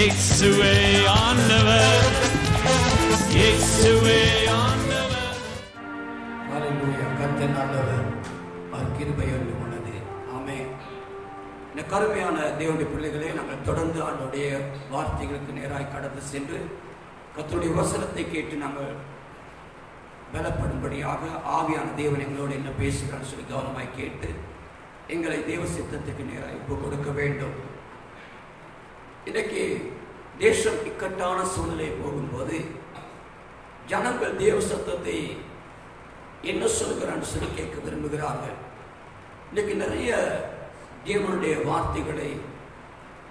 இயேசுவே ஆண்டவர், இயேசுவே ஆண்டவர். ஹல்லேலூயா. கர்த்தர் நல்லவர், அவர் கிருபை என்றும் உள்ளது. ஆமென். இந்த கருமையான தேவனுடைய பிள்ளைகளே, நாங்கள் தொடர்ந்து அவருடைய வார்த்தைகளுக்கு நேராக கடந்து சென்று கர்த்தருடைய வசனத்தை கேட்டு நாங்கள் பலப்படும்படியாக ஆவியான தேவன் எங்களோடு என்ன பேசுகிறான்னு சொல்லி கவனமாய் கேட்டு எங்களை தேவ சித்தத்துக்கு நேராக ஒப்பு கொடுக்க வேண்டும். இன்றைக்கு தேசம் இக்கட்டான சூழ்நிலை போகும்போது ஜனங்கள் தேவ சத்தத்தை என்ன சொல்கிறான்னு சொல்லி கேட்க விரும்புகிறார்கள். இன்னைக்கு நிறைய தேவனுடைய வார்த்தைகளை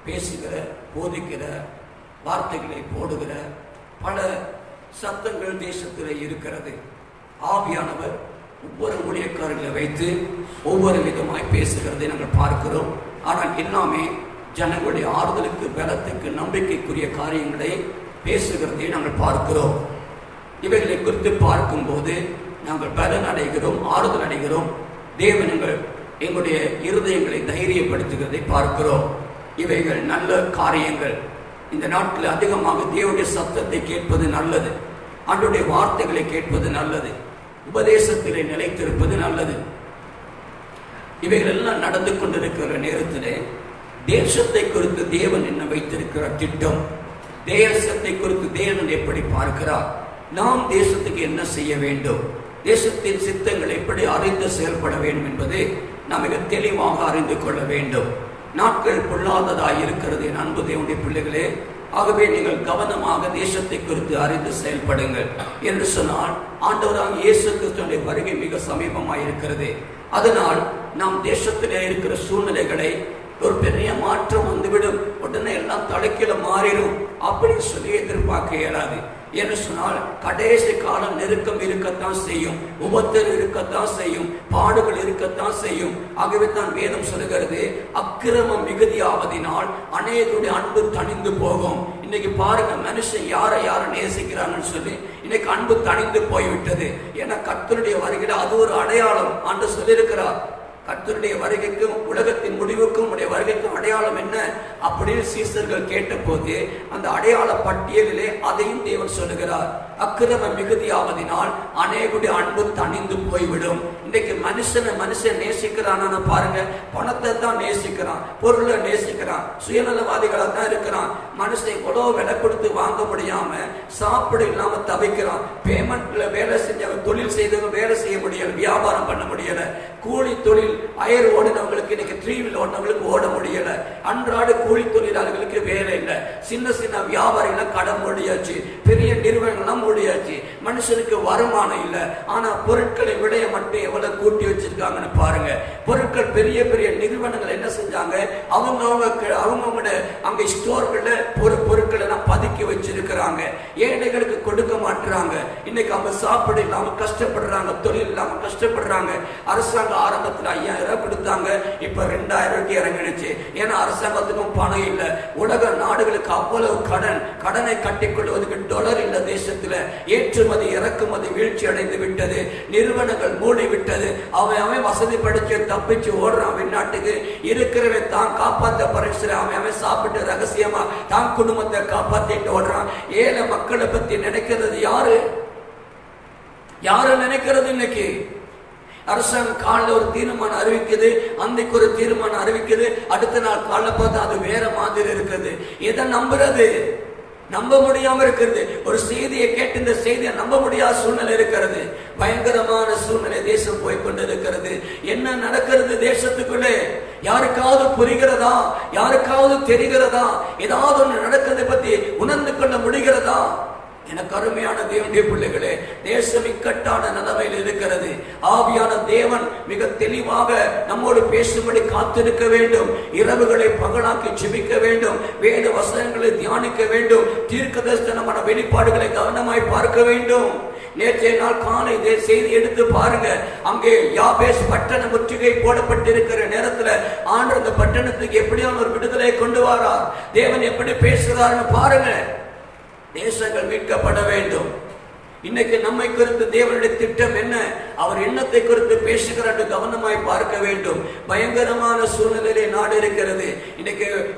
பேசுகிற, போதிக்கிற, வார்த்தைகளை போடுகிற பல சத்தங்கள் தேசத்தில் இருக்கிறது. ஆவியானவர் ஒவ்வொரு ஊழியக்காரர்களை வைத்து ஒவ்வொரு விதமாய் பேசுகிறதை நாங்கள் பார்க்கிறோம். ஆனால் எல்லாமே ஜனங்களுடைய ஆறுதலுக்கு, பலத்துக்கு, நம்பிக்கைக்குரிய காரியங்களை பேசுகிறதை நாங்கள் பார்க்கிறோம். இவைகளை குறித்து பார்க்கும்போது நாங்கள் பலன் அடைகிறோம், ஆறுதல் அடைகிறோம். தேவன் எங்களுடைய இருதயங்களை தைரியப்படுத்துகிறதை பார்க்கிறோம். இவைகள் நல்ல காரியங்கள். இந்த நாட்டில் அதிகமாக தேவனுடைய சத்தத்தை கேட்பது நல்லது, ஆண்டவருடைய வார்த்தைகளை கேட்பது நல்லது, உபதேசத்திலே நிலைத்திருப்பது நல்லது. இவைகள் எல்லாம் நடந்து கொண்டிருக்கிற நேரத்திலே தேசத்தை குறித்து தேவன் என்ன வைத்திருக்கிற திட்டம், தேசத்தை குறித்து தேவன் எப்படி பார்க்கிறார், நாம் தேசத்துக்கு என்ன செய்ய வேண்டும், தேசத்தின் சித்தங்கள் எப்படி அறிந்து செயல்பட வேண்டும் என்பதை நாம் மிக தெளிவாக அறிந்து கொள்ள வேண்டும். நாட்கள் பொல்லாததாய் இருக்கிறது என் அன்பு தேவனுடைய பிள்ளைகளே. ஆகவே நீங்கள் கவனமாக தேசத்தை குறித்து அறிந்து செயல்படுங்கள். என்று சொன்னால் ஆண்டவராக இயேசு கிறிஸ்துவின் வருகை மிக சமீபமாக இருக்கிறது. அதனால் நாம் தேசத்திலே இருக்கிற சூழ்நிலைகளை ஒரு பெரிய மாற்றம் வந்துவிடும், உடனே எல்லாம் தலைக்கீழ மாறிடும் அப்படின்னு சொல்லி எதிர்பார்க்க இயலாது. என்று சொன்னால் கடைசி காலம் நெருக்கம் இருக்கத்தான் செய்யும், உபத்திரம் இருக்கத்தான் செய்யும், பாடுகள் இருக்கத்தான் செய்யும். ஆகவே தான் வேதம் சொல்லுகிறது, அக்கிரமம் மிகுதியாவதினால் அநேகருடைய அன்பு தணிந்து போகும். இன்னைக்கு பாருங்க, மனுஷன் யாரை நேசிக்கிறாங்கன்னு சொல்லி இன்னைக்கு அன்பு தணிந்து போய்விட்டது. ஏன்னா கர்த்தருடைய வருகையில் அது ஒரு அடையாளம் என்று சொல்லியிருக்கிறார். கர்த்தருடைய வருகைக்கும் உலகத்தின் முடிவுக்கும் உடைய வருகைக்கும் அடையாளம் என்ன அப்படின்னு சீசர்கள் கேட்டபோது அந்த அடையாள பட்டியலிலே அதையும் தேவன் சொல்லுகிறார். அக்கிரம மிகுதியாவதினால் அநேகுடைய அன்பு தணிந்து போய்விடும். இன்னைக்கு மனுஷன் நேசிக்கிறான்னு பாருங்க, பணத்தை தான் நேசிக்கிறான், பொருளை நேசிக்கிறான், சுயநலவாதிகளை தான் இருக்கிறான். மனுஷன் எவ்வளோ விலை கொடுத்து வாங்க முடியாம சாப்பிட இல்லாம தவிக்கிறான். பேமெண்ட்ல வேலை செஞ்சவங்க, தொழில் செய்தவங்க வேலை செய்ய முடியல, வியாபாரம் பண்ண முடியல. கூலி தொழில் அயர் ஓடினவங்களுக்கு இன்னைக்கு த்ரீவில் ஓடினவங்களுக்கு ஓட முடியல. அன்றாட கூலி தொழிலாளர்களுக்கு வேலை இல்லை. சின்ன சின்ன வியாபாரிகள் கடன் முடியாச்சு, பெரிய நிறுவனங்கள்லாம் முடியாச்சு. மனுஷனுக்கு வருமானம் இல்லை. ஆனா பொருட்களை விடைய மட்டும் எவ்வளவு கூட்டி வச்சிருக்காங்கன்னு பாருங்க. பொருட்கள் பெரிய பெரிய நிறுவனங்கள் என்ன செஞ்சாங்க, அவங்க அங்க ஸ்டோர்கள்ல பொருட்களை எல்லாம் பதுக்கி வச்சிருக்கிறாங்க. ஏழைகளுக்கு கொடுக்க மாட்டாங்க. இன்னைக்கு அவங்க சாப்பிட இல்லாம கஷ்டப்படுறாங்க, தொழில் இல்லாம கஷ்டப்படுறாங்க. அரசாங்க ஆரம்பத்தில் 5000 கொடுத்தாங்க, இப்ப 2000 இறங்கிடுச்சு. ஏன்னா அரசாங்கத்துக்கும் பணம் இல்லை. உலக நாடுகளுக்கு அவ்வளவு கடனை கட்டிக்கொள்வதற்கு டாலர் இல்ல. தேசத்துல ஏற்றுமதி இறக்குமதி வீழ்ச்சி அடைந்து விட்டது. நிறுவனங்கள் மூடி விட்டது. அவன் வசதி படிச்சு தப்பிச்சு ஓடுறான் வெளிநாட்டுக்கு. இருக்கிறவ தான் காப்பாற்ற பரிசு அவன் சாப்பிட்டு ரகசியமா தான் குடும்பத்தை காப்பாத்திட்டு ஓடுறான். ஏழை மக்களை பத்தி நினைக்கிறது யாரு நினைக்கிறது? இன்னைக்கு அரசாங்கம் காலைல ஒரு தீர்மானம் அறிவிக்குது, அன்னைக்கு ஒரு தீர்மானம் அறிவிக்குது, அடுத்த நாள் காலைல பார்த்தா அது வேற மாதிரி இருக்குது. எதை நம்புறது? நம்ப முடியாம இருக்கிறது. ஒரு செய்தியை கேட்டு இந்த செய்தியை நம்ப முடியாத சூழ்நிலை இருக்கிறது. பயங்கரமான சூழ்நிலை தேசம் போய்கொண்டு இருக்கிறது. என்ன நடக்கிறது தேசத்துக்குள்ளே? யாருக்காவது புரிகிறதா? யாருக்காவது தெரிகிறதா? ஏதாவது ஒன்று நடக்கிறதை பத்தி உணர்ந்து கொள்ள முடிகிறதா? எனக்கு அருமையான தேவனுடைய பிள்ளைகளே, தேசம் இக்கட்டான நிலைமையில் இருக்கிறது. ஆவியான தேவன் மிக தெளிவாக நம்மோடு பேசும்படி காத்திருக்க வேண்டும். இரவுகளை பகலாக்கி ஜெபிக்க வேண்டும். வேத வசனங்களை தியானிக்க வேண்டும். தீர்க்கதரிசனமான வெளிப்பாடுகளை கவனமாய் பார்க்க வேண்டும். நேற்றைய நாள் காலை செய்தி எடுத்து பாருங்க. அங்கே யாபேஸ் பட்டணம் முற்றுகை போடப்பட்டிருக்கிற நேரத்தில் ஆண்டவர் அந்த பட்டணத்துக்கு எப்படியான ஒரு விடுதலை கொண்டு வரார். தேவன் எப்படி பேசுகிறார்னு பாருங்க. தேசங்கள் மீட்கப்பட வேண்டும். இன்னைக்கு நம்மை குறித்து தேவனுடைய திட்டம் என்ன, அவர் எண்ணத்தை குறித்து பேசுகிறார் கவனமாய் பார்க்க வேண்டும். பயங்கரமான சூழ்நிலையிலே நாடு இருக்கிறது.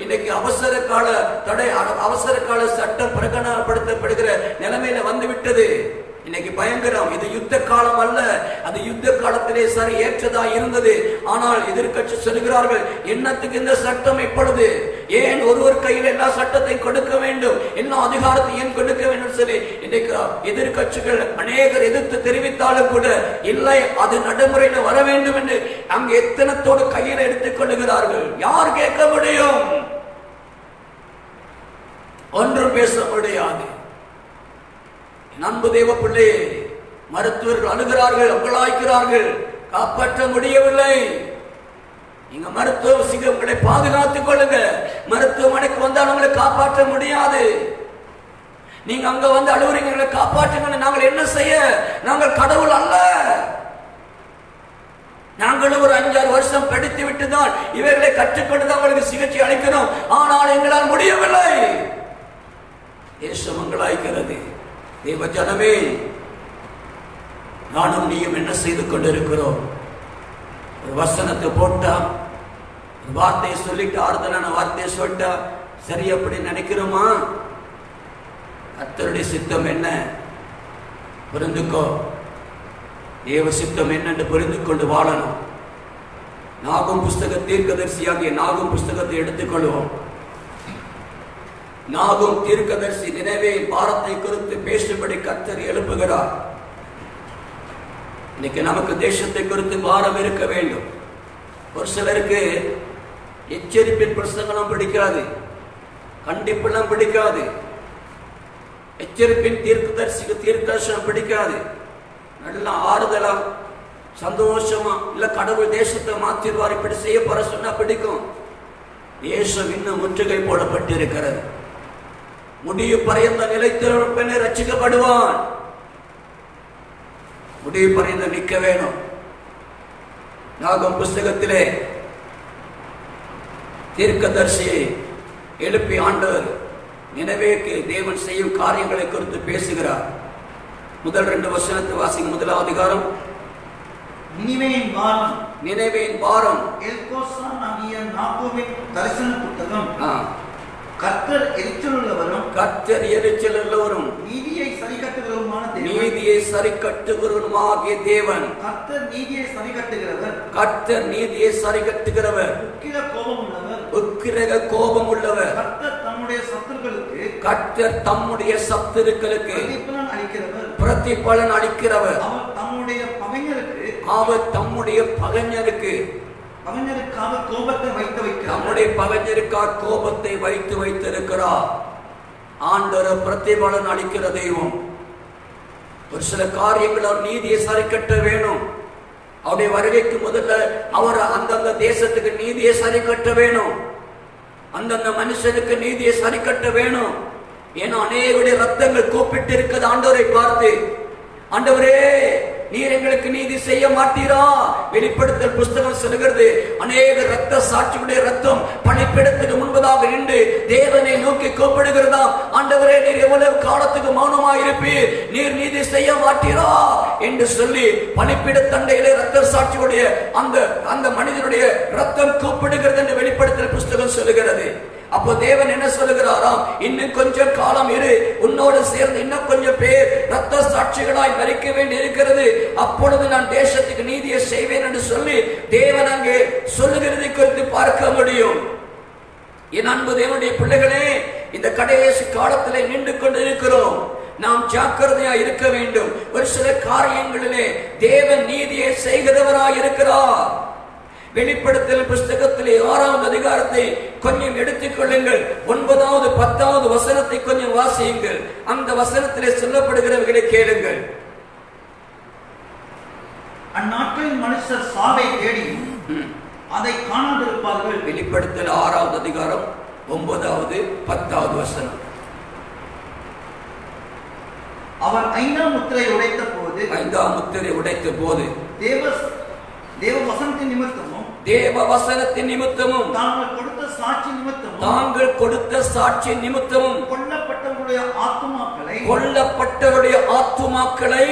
இன்னைக்கு அவசர கால சட்டம் பிரகடனப்படுத்தப்படுகிற நிலைமையில வந்துவிட்டது. இன்னைக்கு பயங்கரம். இது யுத்த காலம் அல்ல. அது யுத்த காலத்திலே சரி ஏற்றதா இருந்தது. ஆனால் எதிர்க்கட்சி சொல்கிறார்கள், என்னத்துக்கு இந்த சட்டம் இப்பொழுது, ஏன் ஒருவர் கையில் எல்லா சட்டத்தையும் கொடுக்க வேண்டும், எல்லா அதிகாரத்தை ஏன் கொடுக்க வேண்டும் சொல்லி இன்னைக்கு எதிர்க்கட்சிகள் அநேகர் எதிர்த்து தெரிவித்தாலும் கூட இல்லை, அது நடைமுறையில் வர வேண்டும் என்று அங்கு எத்தனத்தோடு கையில் எடுத்துக் கொள்ளுகிறார்கள். யார் கேட்க முடியும்? ஒன்றும் பேச முடியாது. அன்பு தேவ பிள்ளை, மருத்துவர்கள் அழுகிறார்கள், அங்கலாய்க்கிறார்கள், காப்பாற்ற முடியவில்லை. நீங்க மருத்துவ உங்களை பாதுகாத்துக் கொள்ளுங்க. மருத்துவமனைக்கு வந்தால் உங்களை காப்பாற்ற முடியாது. நீங்க அங்க வந்து அழுகுறீங்க, காப்பாற்றுங்க. நாங்கள் என்ன செய்ய? நாங்கள் கடவுள் அல்ல. நாங்களும் ஒரு 5-6 வருஷம் படித்து விட்டுதான் இவர்களை கற்றுக்கொண்டுதான் அவங்களுக்கு சிகிச்சை அளிக்கணும். ஆனால் எங்களால் முடியவில்லை. தேசம் அங்கலாய்க்கிறது. தேவ ஜனமே, நானும் நீயும் என்ன செய்து கொண்டிருக்கிறோம்? ஒரு வசனத்தை போட்டா, ஒரு வார்த்தையை சொல்லிட்டு, ஆறுதலான வார்த்தையை சொல்லிட்டா சரி அப்படி நினைக்கிறோமா? கர்த்தருடைய சித்தம் என்ன புரிந்துக்கோ. தேவ சித்தம் என்னென்று புரிந்து கொண்டு வாழணும். நாகும் புஸ்தக தீர்க்கதரிசியாகிய நாகும் புஸ்தகத்தை எடுத்துக்கொள்வோம். நாகும் தீர்க்கதரிசி நினைவே பாரத்தை குறித்து பேசும்படி கர்த்தர் எழுப்புகிறார். இன்னைக்கு நமக்கு தேசத்தை குறித்து பாரம் இருக்க வேண்டும். ஒரு சிலருக்கு எச்சரிப்பின் பிரசங்கெல்லாம் பிடிக்காது, கண்டிப்பெல்லாம் பிடிக்காது, எச்சரிப்பின் தீர்க்கதரிசனம் பிடிக்காது. நல்லா ஆறுதலா சந்தோஷமா இல்ல கடவுள் தேசத்தை மாற்றிடுவார் இப்படி செய்ய போற சொன்னா பிடிக்கும். தேசம் இன்னும் முற்றுகை போடப்பட்டிருக்கிறது. முடிவு பரியந்த நிலைத்திருப்பனை ரட்சிக்கப்படுவான். முடிவு பரியந்த நிற்க வேணும். நாகம் புஸ்தகத்திலே தீர்க்கதரிசியை எழுப்பி ஆண்டவர் நினைவேக்கு தேவன் செய்யும் காரியங்களை குறித்து பேசுகிறார். முதல் 2 வசனத்தை வாசிங்க. 1ஆம் அதிகாரம். நினைவேயின் பாரம் எல்கோசான் ஆகிய நாகூமின் தரிசன புத்தகம். கர்த்தர் எரிச்சலுள்ளவரும் நீதியை சரிக்கட்டுகிறவருமாகிய தேவன். கர்த்தர் நீதியை சரிக்கட்டுகிறவர். உக்கிரக கோபம் உள்ளவர். கர்த்தர் தம்முடைய சத்துருக்களுக்கு பிரதிபலன் அளிக்கிறவர். அவர் தம்முடைய பகைஞருக்கு கோபத்தை வைத்து வைத்திருக்கிறார். ஆண்டவர் பிரதிபலன் அளிக்கிற தெய்வம். ஒரு சில காரியங்கள் அவர் நீதியை சரிக்கட்ட வேணும். அவருடைய வருகைக்கு முதல்ல அவர் அந்தந்த தேசத்துக்கு நீதியை சரிக்கட்ட வேணும். அந்தந்த மனுஷனுக்கு நீதியை சரிக்கட்ட வேணும். ஏன்னா அநேகருடைய ரத்தங்கள் கூப்பிட்டு இருக்கிறது ஆண்டவரை பார்த்து, ஆண்டவரே நீர் எங்களுக்கு நீதி செய்ய மாட்டீரா? வெளிப்படுத்தல் புஸ்தகம் சொல்லுகிறது, அநேக ரத்த சாட்சியுடைய ரத்தம் பணிப்பிடத்துக்கு முன்பதாக நின்று தேவனை நோக்கி கூப்பிடுகிறதாம். ஆண்டவரே நீர் எவ்வளவு காலத்துக்கு மௌனமாக இருப்பீர், நீர் நீதி செய்ய மாட்டீரா என்று சொல்லி பணிப்பிட தண்டையிலே ரத்த சாட்சியுடைய அந்த மனிதனுடைய ரத்தம் கூப்பிடுகிறது என்று வெளிப்படுத்தல் புஸ்தகம் சொல்லுகிறது. அப்போ தேவன் என்ன சொல்லுகிறாராம்? இன்னும் கொஞ்சம் காலம் இரு, உன்னோடு சேர்ந்து இன்னும் கொஞ்சம் பேர் ரத்த சாட்சிகளாய் மரிக்க வேண்டி இருக்கிறது, அப்பொழுது நான் தேசத்துக்கு நீதியை செய்வேன் என்று சொல்லி தேவன் அங்கே சொல்லுகிறதை குறித்து பார்க்க முடியும். என் அன்பு தேவனுடைய பிள்ளைகளே, இந்த கடைசி காலத்திலே நின்று கொண்டு இருக்கிறோம். நாம் ஜாக்கிரதையா இருக்க வேண்டும். ஒரு சில காரியங்களிலே தேவன் நீதியை செய்கிறவராய் இருக்கிறார். வெளிப்படுத்தல் புஸ்தகத்திலே 6ஆம் அதிகாரத்தை கொஞ்சம் எடுத்துக் கொள்ளுங்கள். 9வது 10வது வசனத்தை கொஞ்சம் வாசியுங்கள். அந்த வசனத்திலே சொல்லப்படுகிறவர்களை கேளுங்கள். அந்நாட்களில் மனுஷர் சாவை தேடி அதை காணாதிருப்பார்கள். வெளிப்படுத்தல் 6வது அதிகாரம் 9வது 10வது வசனம். அவர் 5ஆம் முத்திரையை உடைத்த போது தேவ வசனத்தின் நிமித்தமும் தாங்கள் கொடுத்த சாட்சி நிமித்தமும் கொல்லப்பட்டவருடைய ஆத்துமாக்களை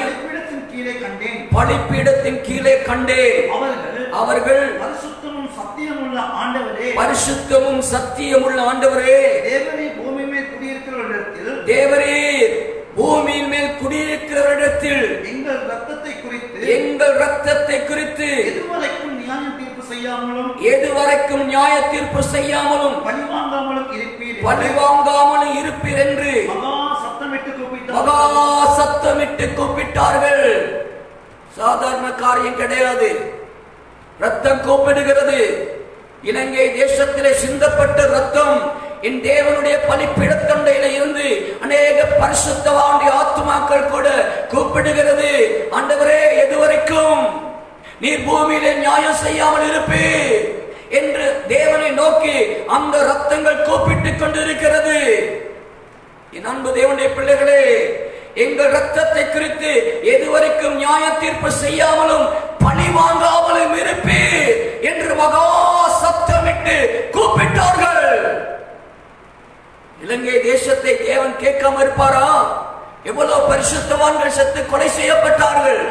பலிபீடத்தின் கீழே கண்டேன். அவர்கள் பரிசுத்தமும் சத்தியமுள்ள ஆண்டவரே, தேவரீர் பூமியின் மேல் குடியிருக்கிறவரிடத்தில் எங்கள் ரத்தத்தை குறித்து எதுவரைக்கும் நியாய தீர்ப்பு செய்யாமலும் பழிவாங்காமலும் இருப்பீர் என்று மகா சத்தமிட்டு கூப்பிட்டார்கள். சாதாரண காரியம் கிடையாது. ரத்தம் கூப்பிடுகிறது. இலங்கை தேசத்திலே சிந்தப்பட்ட ரத்தம் என் தேவனுடைய பலிபீடத்தண்டையில இருந்து அநேக பரிசுத்தவானுடைய ஆத்துமாக்கள் கூட கூப்பிடுகிறது. ஆண்டவரே, எதுவரைக்கும் நீர் பூமியிலே நியாயம் செய்யாமல் இருப்பீர் என்று தேவனை நோக்கி அந்த ரத்தங்கள் கூப்பிட்டுக் கொண்டிருக்கிறது. என் அன்பு தேவனுடைய பிள்ளைகளே, எங்கள் ரத்தத்தை குறித்து எதுவரைக்கும் நியாய தீர்ப்பு செய்யாமலும் பழி வாங்காமலும் இருப்பீர் என்று மகா சத்தமிட்டு கூப்பிட்டார்கள். இலங்கை தேசத்தை தேவன் கேட்காம இருப்பாரா? எவ்வளவு பரிசுத்தவான்கள் செத்து கொலை செய்யப்பட்டார்கள்,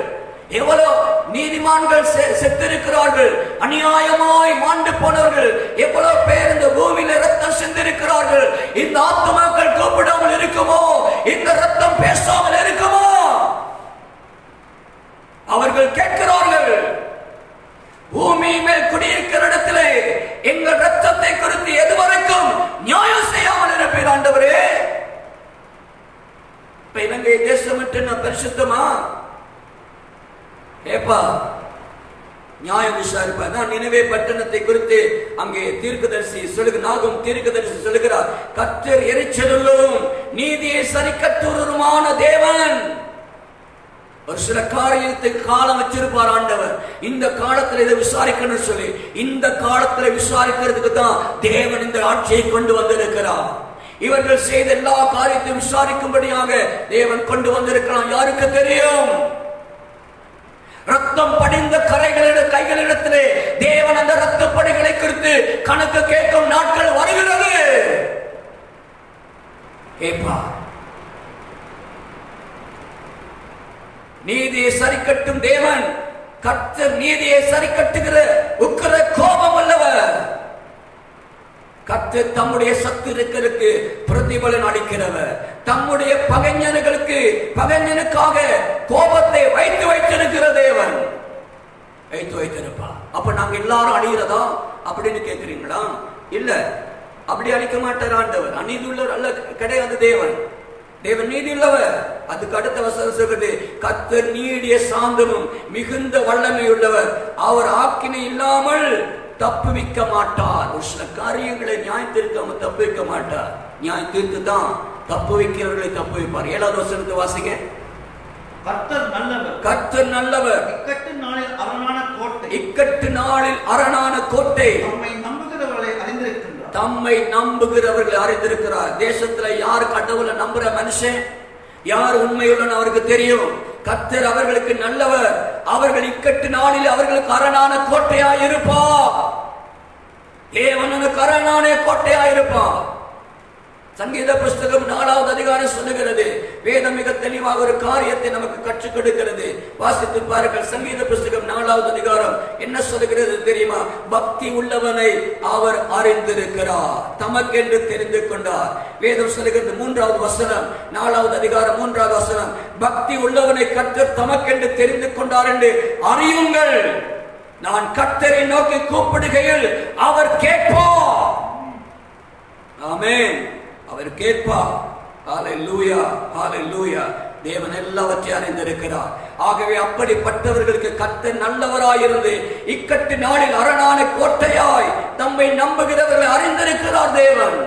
எவ்வளவு நீதிமான்கள் செத்திருக்கிறார்கள், அநியாயமாய் மாண்டு போனவர்கள் எவ்வளவு பேர் இந்த பூமியில ரத்தம் சிந்திருக்கிறார்கள். இந்த ஆத்துமாக்கள் கூப்பிடாமல் இருக்குமோ? இந்த ரத்தம் பேசாமல் இருக்குமோ? அவர்கள் கேட்கிறார்கள், பூமி மேல் குடியிருக்கிற இடத்திலே எங்கள் ரத்தத்தை குறித்து எதுவரைக்கும் நியாயம் செய்யாமல் இருப்பீர் ஆண்டவரே. இப்ப இலங்கை தேசம் விட்டு பரிசுத்தமா? ஏப்பா, நியாயம் விசாரிப்பா. நான் நினைவே பட்டணத்தை குறித்து அங்கே தீர்க்கதரிசி நாகும் தீர்க்கதரிசி சொல்லுகிறார், கர்த்தர் எரிச்சலும் நீதியை சரி கட்டுவருமான தேவன். ஒரு சில காரியத்துக்கு காலம் வச்சிருப்பார் ஆண்டவர். இந்த காலத்துல இதை விசாரிக்கணும் சொல்லி இந்த காலத்துல விசாரிக்கிறதுக்கு தான் தேவன் இந்த ஆட்சியை கொண்டு வந்திருக்கிறார். இவர்கள் செய்த எல்லா காரியத்தையும் விசாரிக்கும்படியாக தேவன் கொண்டு வந்திருக்கிறான். யாருக்கு தெரியும்? ரத்தம் படிந்த கைகளிடத்திலே தேவன் அந்த ரத்தப்படிகளை குறித்து கணக்கு கேட்கும் நாட்கள் வருகிறது. கேப்பா, நீதியை சரி கட்டும் தேவன், கர்த்தர் நீதியை சரி கட்டுகிற உக்கிர கோபம் அல்லவர். கர்த்தர் தம்முடைய சத்துருக்களுக்கு பிரதிபலன் அளிக்கிறவர், தம்முடைய பகைஞனுக்காக கோபத்தை வைத்திருக்கிற தேவன் வைத்திருப்பா. அப்ப நாங்க எல்லாரும் அழிகிறதா அப்படின்னு கேட்கிறீங்களா? இல்ல, அப்படி அழிக்க மாட்டார் ஆண்டவர். அநீதி உள்ளவர் அல்ல, கிடையாது தேவன். தேவன் நீதி உள்ளவர். அதுக்கு அடுத்த வசனம் சொல்கிறது, கர்த்தர் நீடிய சாந்தமும் மிகுந்த வல்லமை உள்ளவர், அவர் ஆக்கினை இல்லாமல் தப்புவிக்க மாட்டார். ஒரு சில காரியங்களை நியாயம் தீர்க்காம தப்புவிக்க மாட்டார். நியாயம் தீர்த்து தான் தப்புவிக்கிறவர்களை தப்புவிப்பார். 7வது வசனத்தை வாசிங்க. கர்த்தர் நல்லவர், கர்த்தர் நல்லவர், இக்கட்டு நாளில் அரணான கோட்டை, தம்மை நம்புகிறவர்களை அறிந்திருக்கிறார். தேசத்துல யார் கடவுளை நம்புற மனுஷன், யார் உண்மையுள்ள அவருக்கு தெரியும். கர்த்தர் அவர்களுக்கு நல்லவர், அவர்கள் இக்கட்டு நாளில் அவர்களுக்கு அரணான கோட்டையாயிருப்பார். தேவனுக்கு அரணான கோட்டையாயிருப்பார். சங்கீத புஸ்தகம் 4வது அதிகாரம் சொல்லுகிறது. வேதம் மிக தெளிவாக ஒரு காரியத்தை நமக்கு கற்றுக் கொடுக்கிறது. வாசித்து பாருங்கள். சங்கீத புஸ்தகம் 4வது அதிகாரம் என்ன சொல்லுகிறது தெரியுமா? பக்தி உள்ளவனை அவர் அறிந்திருக்கிறார், தமக்கென்று தெரிந்து கொண்டார். வேதம் சொல்லுகிறது 3வது வசனம், 4வது அதிகாரம் 3வது வசனம், பக்தி உள்ளவனை கர்த்தர் தமக்கென்று தெரிந்து கொண்டார் என்று அறியுங்கள். நான் கர்த்தரை நோக்கி கூப்பிடுகையில் அவர் கேட்பார். ஆமென். அவர் கேட்பார். ஹல்லேலூயா, ஹல்லேலூயா. தேவன் எல்லாவற்றையும் அறிந்திருக்கிறார். ஆகவே அப்படிப்பட்டவர்களுக்கு கர்த்தர் நல்லவராயிருந்து இக்கட்டு நாளில் அரணான கோட்டையாய் தம்மை நம்புகிறவர்களை அறிந்திருக்கிறார் தேவன்.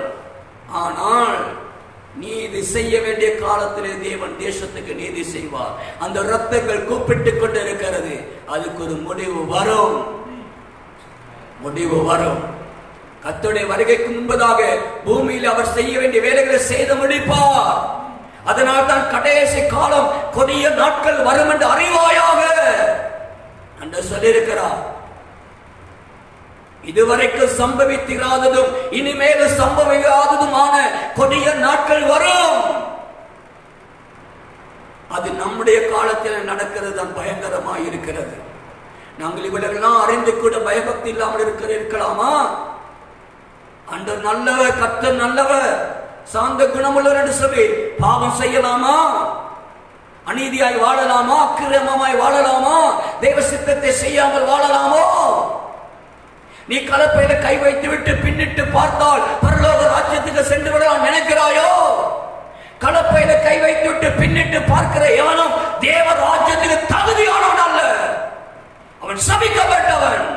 ஆனால் நீதி செய்ய வேண்டிய காலத்திலே தேவன் தேசத்துக்கு நீதி செய்வார். அந்த ரத்தங்கள் கூப்பிட்டுக் கொண்டு இருக்கிறது. அதுக்கு ஒரு முடிவு வரும், முடிவு வரும். கர்த்தருடைய வருகைக்கு முன்பதாக பூமியில் அவர் செய்ய வேண்டிய வேலைகளை செய்து முடிப்பார். அதனால் தான் கடைசி காலம் கொடிய நாட்கள் வரும் என்று அறிவாயாக என்று சொல்லியிருக்கிறார். இதுவரைக்கும் சம்பவித்திராததும் இனிமேல் சம்பவிக்காததுமான கொடிய நாட்கள் வரும். அது நம்முடைய காலத்தில் நடக்கிறது தான் பயங்கரமாக இருக்கிறது. நாங்கள் இவர்களெல்லாம் அறிந்து கூட பயபக்தி இல்லாமல் இருக்கலாமா? ஆண்டவர் நல்லவர், கர்த்தர் நல்லவர், சாந்த குணமுள்ளவர் என்று சொல்லி பாவம் செய்யலாமா? அநீதியாய் வாழலாமா? அக்கிரமமாய் வாழலாமா? தெய்வ சித்தத்தை செய்யாமல் வாழலாமோ? நீ கலப்பையில கை வைத்து விட்டு பின்னிட்டு பார்த்தால் பரலோக ராஜ்யத்துக்கு சென்று விடலாம் நினைக்கிறாயோ? கலப்பையில கை வைத்து விட்டு பின்னிட்டு பார்க்கிற எவனும் தேவ ராஜ்யத்துக்கு தகுதியானவன் அல்ல, அவன் சபிக்கப்பட்டவன்.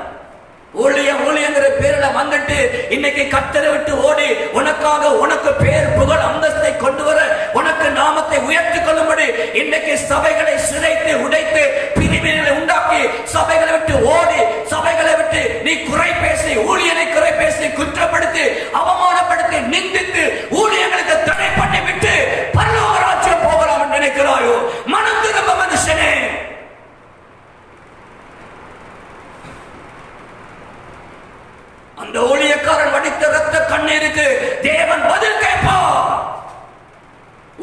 ஊழியங்கிற பேர்ல வந்துட்டு இன்னைக்கு கர்த்தரை விட்டு ஓடி உனக்காக உனக்கு பேர் புகழ் அந்தஸ்தை கொண்டு வர உனக்கு நாமத்தை உயர்த்திக் கொள்ளும்படி இன்னைக்கு சபைகளை சிதைத்து உடைத்து பிரிவினை உண்டாக்கி சபைகளை விட்டு ஓடி சபைகளை விட்டு நீ குறை பேசி ஊழியனை குறை பேசி குற்றப்படுத்தி அவமானப்படுத்தி நிந்தித்து ஊழியர்களுக்கு தடை பண்ணி விட்டு பரலோக ராஜ்யம் போகலாம் நினைக்கிறாயோ? மனம் திரும்ப மனுஷனே. அந்த ஊழியக்காரன் வடித்த ரத்த கண்ணீருக்கு தேவன் பதில் கேட்பார்.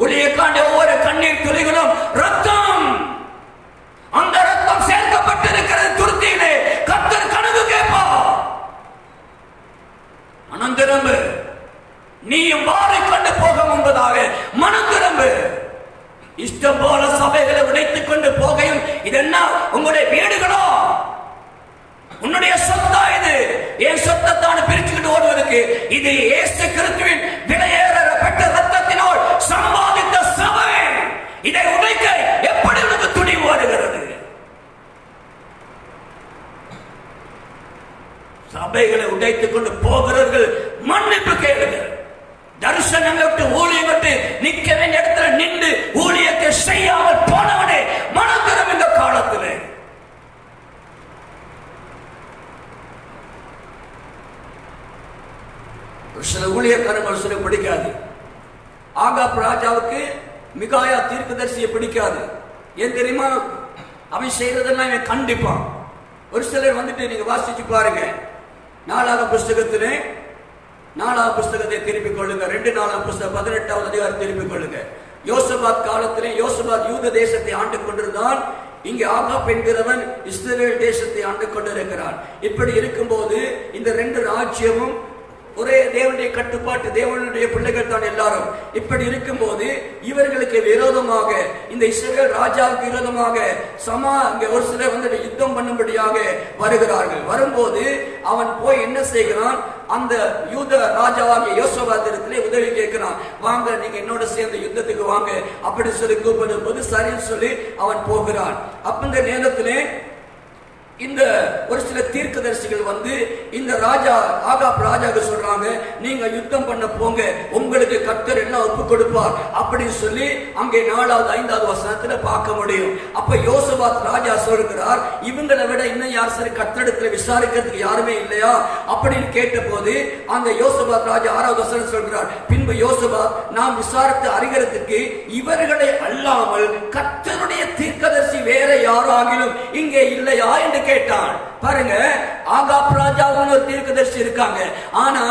ஊழியக்காரன் ஒவ்வொரு கண்ணீர் துளிகளும் ரத்தம், அந்த ரத்தம் சேர்க்கப்பட்டிருக்கிறது துருத்தியிலே. கர்த்தர் கணக்கு கேட்பார். மனம் திரும்பு, நீயும் மாறிக்கொண்டு போக முன்பதாக மனம் திரும்பு. இஷ்டம் போல சபைகளை உடைத்துக் கொண்டு போகையும் இது என்ன உங்களுடைய வீடுகளோ? உன்னுடைய சொத்தா? இது என் சொத்தத்தான பிரிச்சுக்கிட்டு ஓடுவதற்கு இது இயேசு கிறிஸ்துவின் விலையேறப்பட்ட ரத்தத்தினால் சம்பாதித்த சபை. இதை உடைக்க எப்படி உனக்கு துணிவு வருகிறது? சபைகளை உடைத்துக் கொண்டு போகிறவர்கள் மன்னிப்பு கேளுங்கள். தரிசனங்களை விட்டு ஊழியம் விட்டு நிற்க வேண்டிய இடத்துல நின்று ஊழியத்தை செய்யாமல் போனவனே மனம் தரும். இந்த காலத்தில் சில ஊழியக்காரர்கள் சில பிடிக்காது. ஆகாப் ராஜாவுக்கு மிகாயா தீர்க்கதரிசியை பிடிக்காது. ஏன் தெரியுமா? அவன் செய்யறதெல்லாம் இவன் கண்டிப்பான். ஒரு சிலர் வந்துட்டு நீங்க வாசிச்சு பாருங்க. 4ஆம் புஸ்தகத்திலே 4ஆம் புஸ்தகத்தை திருப்பிக் கொள்ளுங்க. 2 4ஆம் புஸ்தகம் 18வது அதிகாரம் திருப்பிக் கொள்ளுங்க. யோசபாத் காலத்திலே யோசபாத் யூத தேசத்தை ஆண்டு கொண்டிருந்தான். இங்கே ஆகாப் என்கிறவன் இஸ்ரவேல் தேசத்தை ஆண்டு கொண்டிருக்கிறான். இப்படி இருக்கும்போது இந்த 2 ராஜ்யமும் ஒரே தேவனுடைய கட்டுப்பாட்டு, தேவனுடைய பிள்ளைகள் தான் எல்லாரும். இப்படி இருக்கும்போது இவர்களுக்கு விரோதமாக இந்த இஸ்ரவேல் ராஜாவுக்கு விரோதமாக அங்கே ஒரு சிலர் வந்து யுத்தம் பண்ணும்படியாக வருகிறார்கள். வரும்போது அவன் போய் என்ன செய்கிறான்? அந்த யூத ராஜாவாகிய யோசபாத்திரத்திலே உதவி கேட்கிறான். வாங்க, நீங்க என்னோட சேர்ந்து யுத்தத்துக்கு வாங்க அப்படி சொல்லி கூப்பிடும் போது சரின்னு சொல்லி அவன் போகிறான். அப்ப இந்த நேரத்திலே இந்த ஒரு சில தீர்க்கதரிசிகள் வந்து இந்த ராஜா ஆகாப் ராஜாவுக்கு சொல்றாங்க, நீங்க யுத்தம் பண்ண போங்க, உங்களுக்கு கர்த்தர் என்ன ஒப்பு கொடுப்பார் அப்படின்னு சொல்லி அங்கே 4வது 5வது வசனத்துல பார்க்க முடியும். அப்ப யோசபாத் ராஜா சொல்கிறார், இவங்களை விட இன்னும் யார் சரி கர்த்தரிடத்துல விசாரிக்கிறதுக்கு யாருமே இல்லையா அப்படின்னு கேட்ட போது அந்த யோசபாத் ராஜா 6வது வசனம் சொல்கிறார், பின்பு யோசபாத் நாம் விசாரித்து அறிகிறதுக்கு இவர்களை அல்லாமல் கர்த்தருடைய தீர்க்கதரிசி வேற யாராகிலும் இங்கே இல்லையா என்று கேட்டான். பாருங்க, ஆகாப் ராஜாவுன்னு ஒரு தீர்க்கதரிசி இருக்காங்க. ஆனா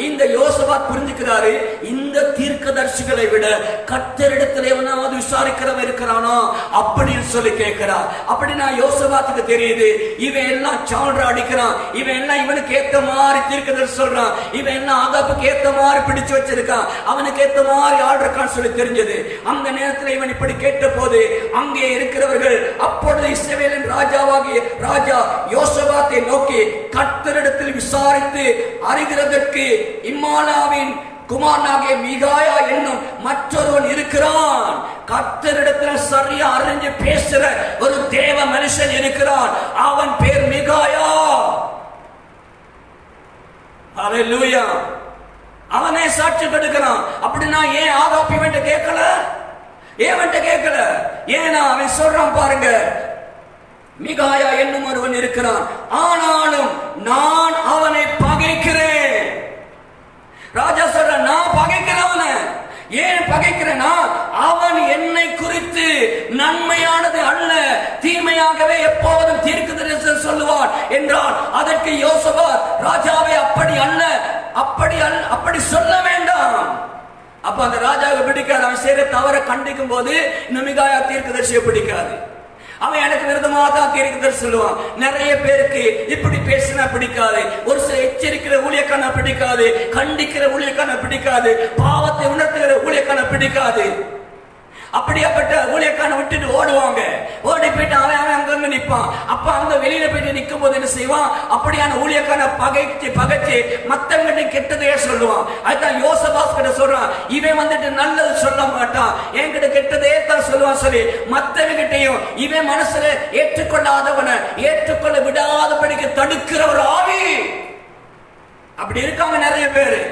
இந்த யோசபாத் புரிஞ்சுக்கிறாரு, இந்த தீர்க்கதரிசிகளை விட கர்த்தரிடத்தில் எவனாவது விசாரிக்கிறவன் இருக்கிறானோ அப்படின்னு சொல்லி கேட்கிறார். அப்படின்னா யோசபாத்துக்கு தெரியுது, இவன் எல்லாம் சால்ரா அடிக்கிறான், இவன் எல்லாம் இவனுக்கு ஏத்த மாதிரி தீர்க்கதரிசி சொல்றான், இவன் எல்லாம் ஆகாப்புக்கு ஏத்த மாதிரி பிடிச்சு வச்சிருக்கான், அவனுக்கு ஏத்த மாதிரி ஆள் இருக்கான்னு சொல்லி தெரிஞ்சது. அந்த நேரத்தில் இவன் இப்படி கேட்ட போது அங்கே இருக்கிறவர்கள் அப்பொழுது இஸ்ரவேலின் ராஜாவாகிய ராஜா யோசபாத்தை நோக்கி, கர்த்தரிடத்தில் விசாரித்து அறிகிறதற்கு இம்மாலாவின் குமாரனாகிய மிகாயா என்னும் மற்றொருவன் இருக்கிறான். கர்த்தரிடத்தில் சரியா அறிஞ்சு பேசுற ஒரு தேவ மனுஷன் இருக்கிறான், அவன் பேர் மிகாயா. ஹல்லேலூயா. அவனே சாட்சி கொடுக்கிறான். அப்படின்னா ஏன் ஆகாப் இவன்ட்ட கேட்கல? ஏன்னா அவன் சொல்றான் பாருங்க, மிகாயா என்னும் ஒருவன் இருக்கிறான், ஆனாலும் நான் அவனை பகைக்கிறேன். ராஜா சொல்ற, நான் பகைக்கிறவன. ஏன் பகைக்கிறேன்னா அவன் என்னை குறித்து நன்மையானது அல்ல தீமையாகவே எப்போதும் தீர்க்கதரிசனம் சொல்லுவான் என்றான். அதற்கு யோசபாத், ராஜாவே அப்படி அல்ல, அப்படி சொல்ல வேண்டாம். அப்ப அந்த ராஜாவுக்கு பிடிக்காது. அவன் செய்யற தவற கண்டிக்கும் போது இந்த மிகாயா தீர்க்கதரிசியை பிடிக்காது. அவன் எனக்கு விருதமாக தான் தீர்க்கதரிசி சொல்லுவான். நிறைய பேருக்கு இப்படி பேசினா பிடிக்காது. ஒரு சில எச்சரிக்கிற ஊழியக்கான பிடிக்காது, கண்டிக்கிற ஊழியக்கான பிடிக்காது, பாவத்தை உணர்த்துகிற ஊழியக்கான பிடிக்காது. அப்படியாப்பட்ட ஊழியக்கான விட்டுட்டு ஓடுவாங்க. ஓடி போயிட்டு அவன் அங்கங்க நிற்பான். அப்ப அங்க வெளியில போயிட்டு நிற்கும் போது என்ன செய்வான்? அப்படியான ஊழியக்கான பகைச்சு மத்தவங்கிட்ட கெட்டதையே சொல்லுவான். அதுதான் யோசபாஸ் கிட்ட சொல்றான், இவன் வந்துட்டு நல்லது சொல்ல மாட்டான், என்கிட்ட கெட்டதே தான் சொல்லுவான் சொல்லி மத்தவங்கிட்டையும் இவன் மனசுல ஏற்றுக்கொள்ளாதவனை ஏற்றுக்கொள்ள விடாதபடிக்கு தடுக்கிற ஒரு ஆவி. அப்படி இருக்காங்க நிறைய பேரு.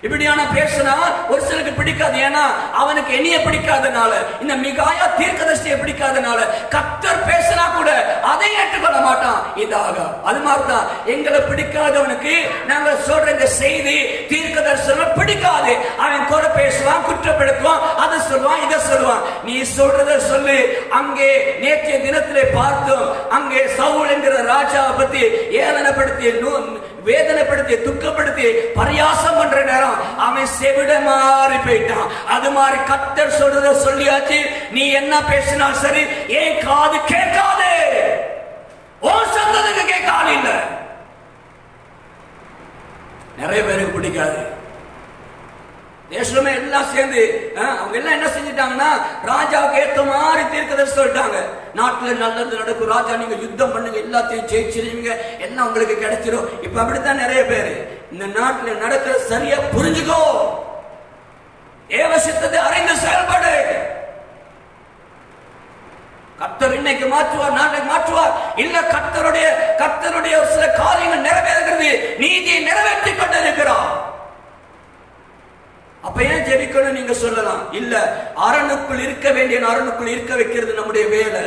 இப்படியான பேசினா ஒரு சிலருக்கு பிடிக்காது. ஏன்னா அவனுக்கு என்னைய பிடிக்காதனால, இந்த மிகாயா தீர்க்கதரிசியை பிடிக்காதனால கர்த்தர் பேசினா கூட அதை ஏற்றுக்கொள்ள மாட்டான். இதாக அது மாதிரிதான் எங்களை பிடிக்காதவனுக்கு நாங்க சொல்ற இந்த செய்தி தீர்க்கதரிசனம் பிடிக்காது. அவன் குறை பேசுவான், குற்றப்படுத்துவான், அதை சொல்லுவான், இதை சொல்லுவான். நீ சொல்றத சொல்லு. அங்கே நேற்றைய தினத்திலே பார்த்தோம், அங்கே சவுல் என்கிற ராஜாவை பத்தி வேதனைப்படுத்தி துக்கப்படுத்தி பரியாசம் பண்ற நேரம் அவன் செவிட மாறி போயிட்டான். அது மாதிரி கர்த்தர் சொல்றத சொல்லியாச்சு. நீ என்ன பேசினாலும் சரி, ஏன் காது கேட்காது, ஓ சந்ததுக்கு கேட்காது. இல்ல நிறைய பேருக்கு பிடிக்காது. தேசமே எல்லாம் சேர்ந்து அவங்க எல்லாம் என்ன செஞ்சிட்டாங்கன்னா, ராஜாவுக்கு ஏற்ற மாதிரி தீர்க்கதரிசி சொல்லிட்டாங்க. நாட்டுல நல்லது நடக்கும், ராஜா நீங்க யுத்தம் பண்ணுங்க, எல்லாத்தையும் ஜெயிச்சிருவீங்க, எல்லாம் உங்களுக்கு கிடைச்சிடும். இப்ப அப்படித்தான் நிறைய பேரு இந்த நாட்டுல நடக்கிற சரியா புரிஞ்சுக்கோ, ஏவ சித்தத்தை அறிந்து செயல்படு. கர்த்தர் இன்னைக்கு மாற்றுவார், நாளைக்கு மாற்றுவார். இல்ல கர்த்தருடைய ஒரு சில காரியங்கள் நிறைவேறுகிறது, நீதியை நிறைவேற்றி கொண்டிருக்கிறார். அப்ப ஏன் ஜெபிக்கணும் நீங்க சொல்லலாம். இல்ல, அரணுக்குள் இருக்க வேண்டிய அரணுக்குள் இருக்க வைக்கிறது நம்முடைய வேலை.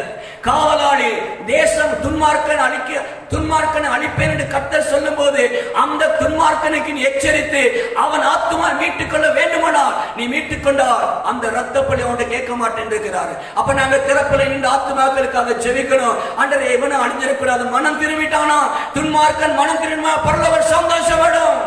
காவலாளி தேசம் துன்மார்க்கனை அழிப்பேன் என்று கர்த்தர் சொல்லும் போது அந்த துன்மார்க்கனுக்கு நீ எச்சரித்து அவன் ஆத்துமா மீட்டுக்கொள்ள வேண்டுமானால் நீ மீட்டுக்கொண்டால் அந்த ரத்த பலி அவன் கேட்க மாட்டேன் இருக்கிறார். அப்ப நாங்க திறப்பில் இந்த ஆத்துமாக்களுக்காக ஜெபிக்கணும். அன்றரை இவனும் அழிஞ்சிடக்கூடாது. மனம் திரும்பிட்டானா துன்மார்க்கன் மனம் திரும்பினா பரலோகம் சந்தோஷப்படும்.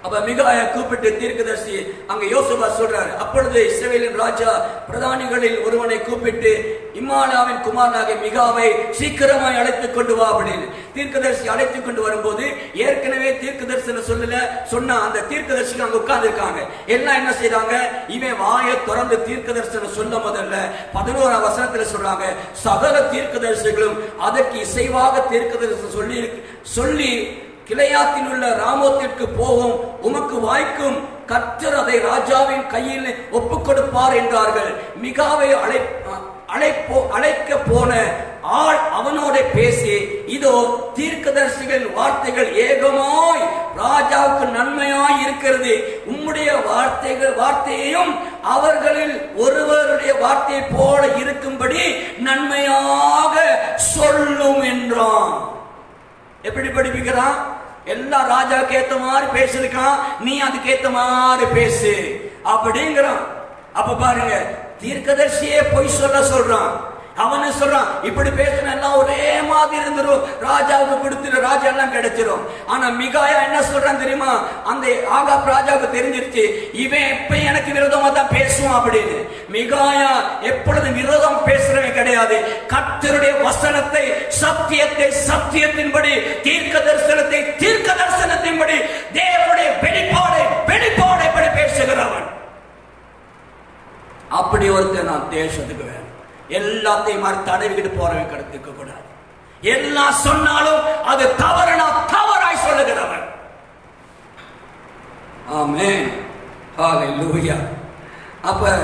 அப்ப மிகாயா கூப்பிட்டு தீர்க்கதரிசி அங்க யோசுவா சொல்றாரு. அப்பொழுது இஸ்ரவேலின் ராஜா பிரதானிகளில் ஒருவனை கூப்பிட்டு, இம்மாலாவின் குமாரனாகிய மிகாவை சீக்கிரமாய் அழைத்துக் கொண்டு வா அப்படின்னு தீர்க்கதரிசி அழைத்துக் கொண்டு வரும்போது, ஏற்கனவே தீர்க்கதரிசன சொன்ன அந்த தீர்க்கதரிசிக்கு அங்க உட்கார்ந்து இருக்காங்க. எல்லாம் என்ன செய்யறாங்க, இவன் வாயை திறந்து தீர்க்கதரிசனம் சொல்ல முதல்ல 11ஆம் வசனத்துல சொல்றாங்க, சகல தீர்க்கதரிசிகளும் அதற்கு இசைவாக தீர்க்கதரிசனம் சொல்லி கிளையாத்தில் உள்ள ராமோத்திற்கு போகும், உமக்கு வாய்க்கும், கர்த்தர் அதை ராஜாவின் கையில் ஒப்புக் கொடுப்பார் என்றார்கள். மிகாவை அழைக்க போன ஆள் அவனோட பேசி, இதோ தீர்க்கதரிசிகள் வார்த்தைகள் ஏகமாய் ராஜாவுக்கு நன்மையாய் இருக்கிறது, உம்முடைய வார்த்தையையும் அவர்களில் ஒருவருடைய வார்த்தையை போல இருக்கும்படி நன்மையாக சொல்லும் என்றான். எப்படி படிப்பிக்கிறான்? எல்லாம் ராஜாவுக்கு ஏத்த மாதிரி பேசிருக்கான், நீ அதுக்கு ஏத்த மாதிரி பேசு அப்படிங்கிறான். அப்ப பாருங்க, தீர்க்கதரிசியே பொய் சொல்றான். அவனு சொல்றான், இப்படி பேசின எல்லாம் ஒரே மாதிரி இருந்துரும், ராஜாவுக்கு கொடுத்துரு, ராஜா எல்லாம் கிடைச்சிரும். ஆனா மிகாயா என்ன சொல்றான் தெரியுமா? அந்த ஆகாப் ராஜாவுக்கு தெரிஞ்சிருச்சு, இவன் எப்ப எனக்கு விரோதமா தான் பேசுவான் அப்படின்னு. மிகாயா எப்பொழுது விரோதம் பேசுறவன் கிடையாது. கர்த்தருடைய வசனத்தை, சத்தியத்தை சத்தியத்தின்படி, தீர்க்க தரிசனத்தை தீர்க்க தரிசனத்தின்படி, தேவனுடைய வெளிப்பாடை படி பேசுகிறவன். அப்படி ஒருத்தர் நான் தேசத்துக்கு வேணும். எல்லாத்தையும் மாதிரி தடவிக்கிட்டு போறவன் கடத்திக்க கூடாது. எல்லாம் சொன்னாலும் அது தவறுனா தவறாய் சொல்லுகிறவன். ஆமென், ஹalleluya. அப்ப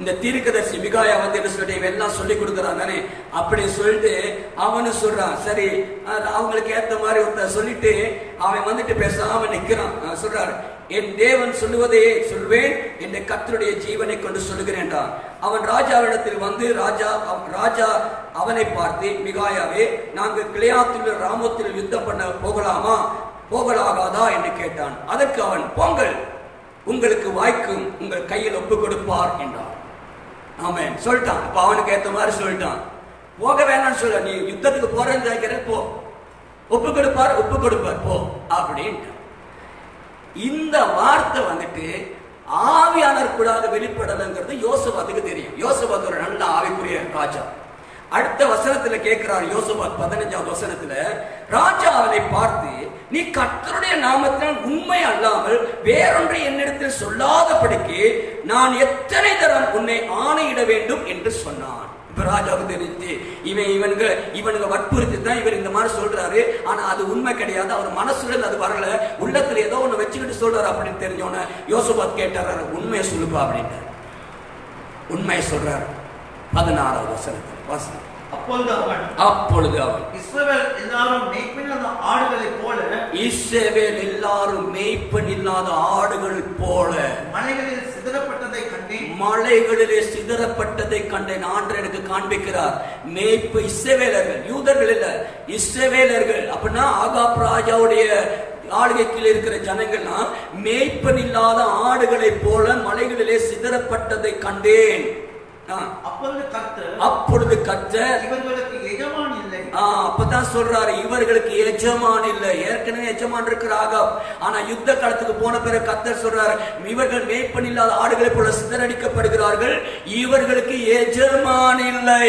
இந்த தீர்க்கதரிசி மிகாயா வந்து என்ன சொல்லிட்டு எல்லாம் சொல்லி கொடுக்குறான் தானே, அப்படி சொல்லிட்டு அவனு சொல்றான். சரி, அவங்களுக்கு ஏத்த மாதிரி ஒருத்தர் சொல்லிட்டு அவன் வந்துட்டு பேசாம நிக்கிறான். சொல்றாரு, என் தேவன் சொல்லுவதையே சொல்வேன், என் கர்த்தருடைய ஜீவனை கொண்டு சொல்லுகிறேன். அவன் ராஜாவிடத்தில் வந்து ராஜா அவனை பார்த்து, மிகாயாவே, நாங்கள் கிளையாத்தில் ராமோத்தில் யுத்தம் பண்ண போகலாகாதா என்று கேட்டான். அதற்கு அவன், போங்கள், உங்களுக்கு வாய்க்கும், உங்கள் கையில் ஒப்பு கொடுப்பார் என்றான். ஆமென் சொல்லிட்டான். இப்ப அவனுக்கு ஏத்த மாதிரி சொல்லிட்டான். போக வேணாம்னு சொல்ல, நீ யுத்தத்துக்கு போறேன்னு போ, ஒப்பு கொடுப்பார் போ அப்படின்ட்டு. இந்த வார்த்தை வந்துட்டு ஆவியானவர் கூடாத வெளிப்படலைங்கிறது யோசபாத்துக்கு தெரியும். யோசபாத் ஒரு நல்ல ஆவிக்குரிய ராஜா. அடுத்த வசனத்துல கேட்கிறார் யோசபாத் 15வது வசனத்துல, ராஜா அவனை பார்த்து, நீ கர்த்தருடைய நாமத்தினால் உண்மை அல்லாமல் வேறொன்றை என்னிடத்தில் சொல்லாதபடிக்கு நான் எத்தனை தரம் உன்னை ஆணையிட வேண்டும் என்று சொன்னான். இப்ப ராஜாவுக்கு தெரிஞ்சு இவனுங்க வற்புறுத்தி தான் இவர் இந்த மாதிரி சொல்றாரு. ஆனா அது உண்மை கிடையாது, அவர் மனசுல அது வரல, உள்ளத்துல ஏதோ ஒண்ணு வச்சுக்கிட்டு சொல்றாரு அப்படின்னு தெரிஞ்சோன்னு யோசபாத் கேட்டார், உண்மையை சொல்லுப்பா அப்படின்ட்டு. உண்மையை சொல்றாரு. 16வது வசனத்தில் வாசி. அப்பொழுது அவன் இஸ்ரவேல் எல்லாரும் மேய்ப்பனில்லாத ஆடுகளைப் போல, இஸ்ரவேல் எல்லாரும் மேய்ப்பனில்லாத ஆடுகள் போல மலைகளில் சிதறப்பட்டதை கண்டேன். மலைகளிலே சிதறப்பட்டதை கண்டேன். ஆண்டவர் எனக்கு காண்பிக்கிறார். மேய்ப்பு இஸ்ரவேலர்கள், யூதர்கள் இல்ல, இஸ்ரவேலர்கள். அப்படின்னா ஆகாப் ராஜாவுடைய ஆளுகைக்குள்ள இருக்கிற ஜனங்கள்னா மேய்ப்பன் இல்லாத ஆடுகளை போல மலைகளிலே சிதறப்பட்டதை கண்டேன். அப்பொழுது கர்த்தர் இவர்களுக்கு எஜமான் இல்லை. அப்பதான் சொல்றாரு, இவர்களுக்கு எஜமான் இல்லை. ஏற்கனவே எஜமான் இருக்கிறாக. ஆனா யுத்த காலத்துக்கு போன பிறகு கர்த்தர் சொல்றாரு, இவர்கள் மேய்ப்பன் இல்லாத ஆடுகளை போல சிதறடிக்கப்படுகிறார்கள், இவர்களுக்கு எஜமான் இல்லை.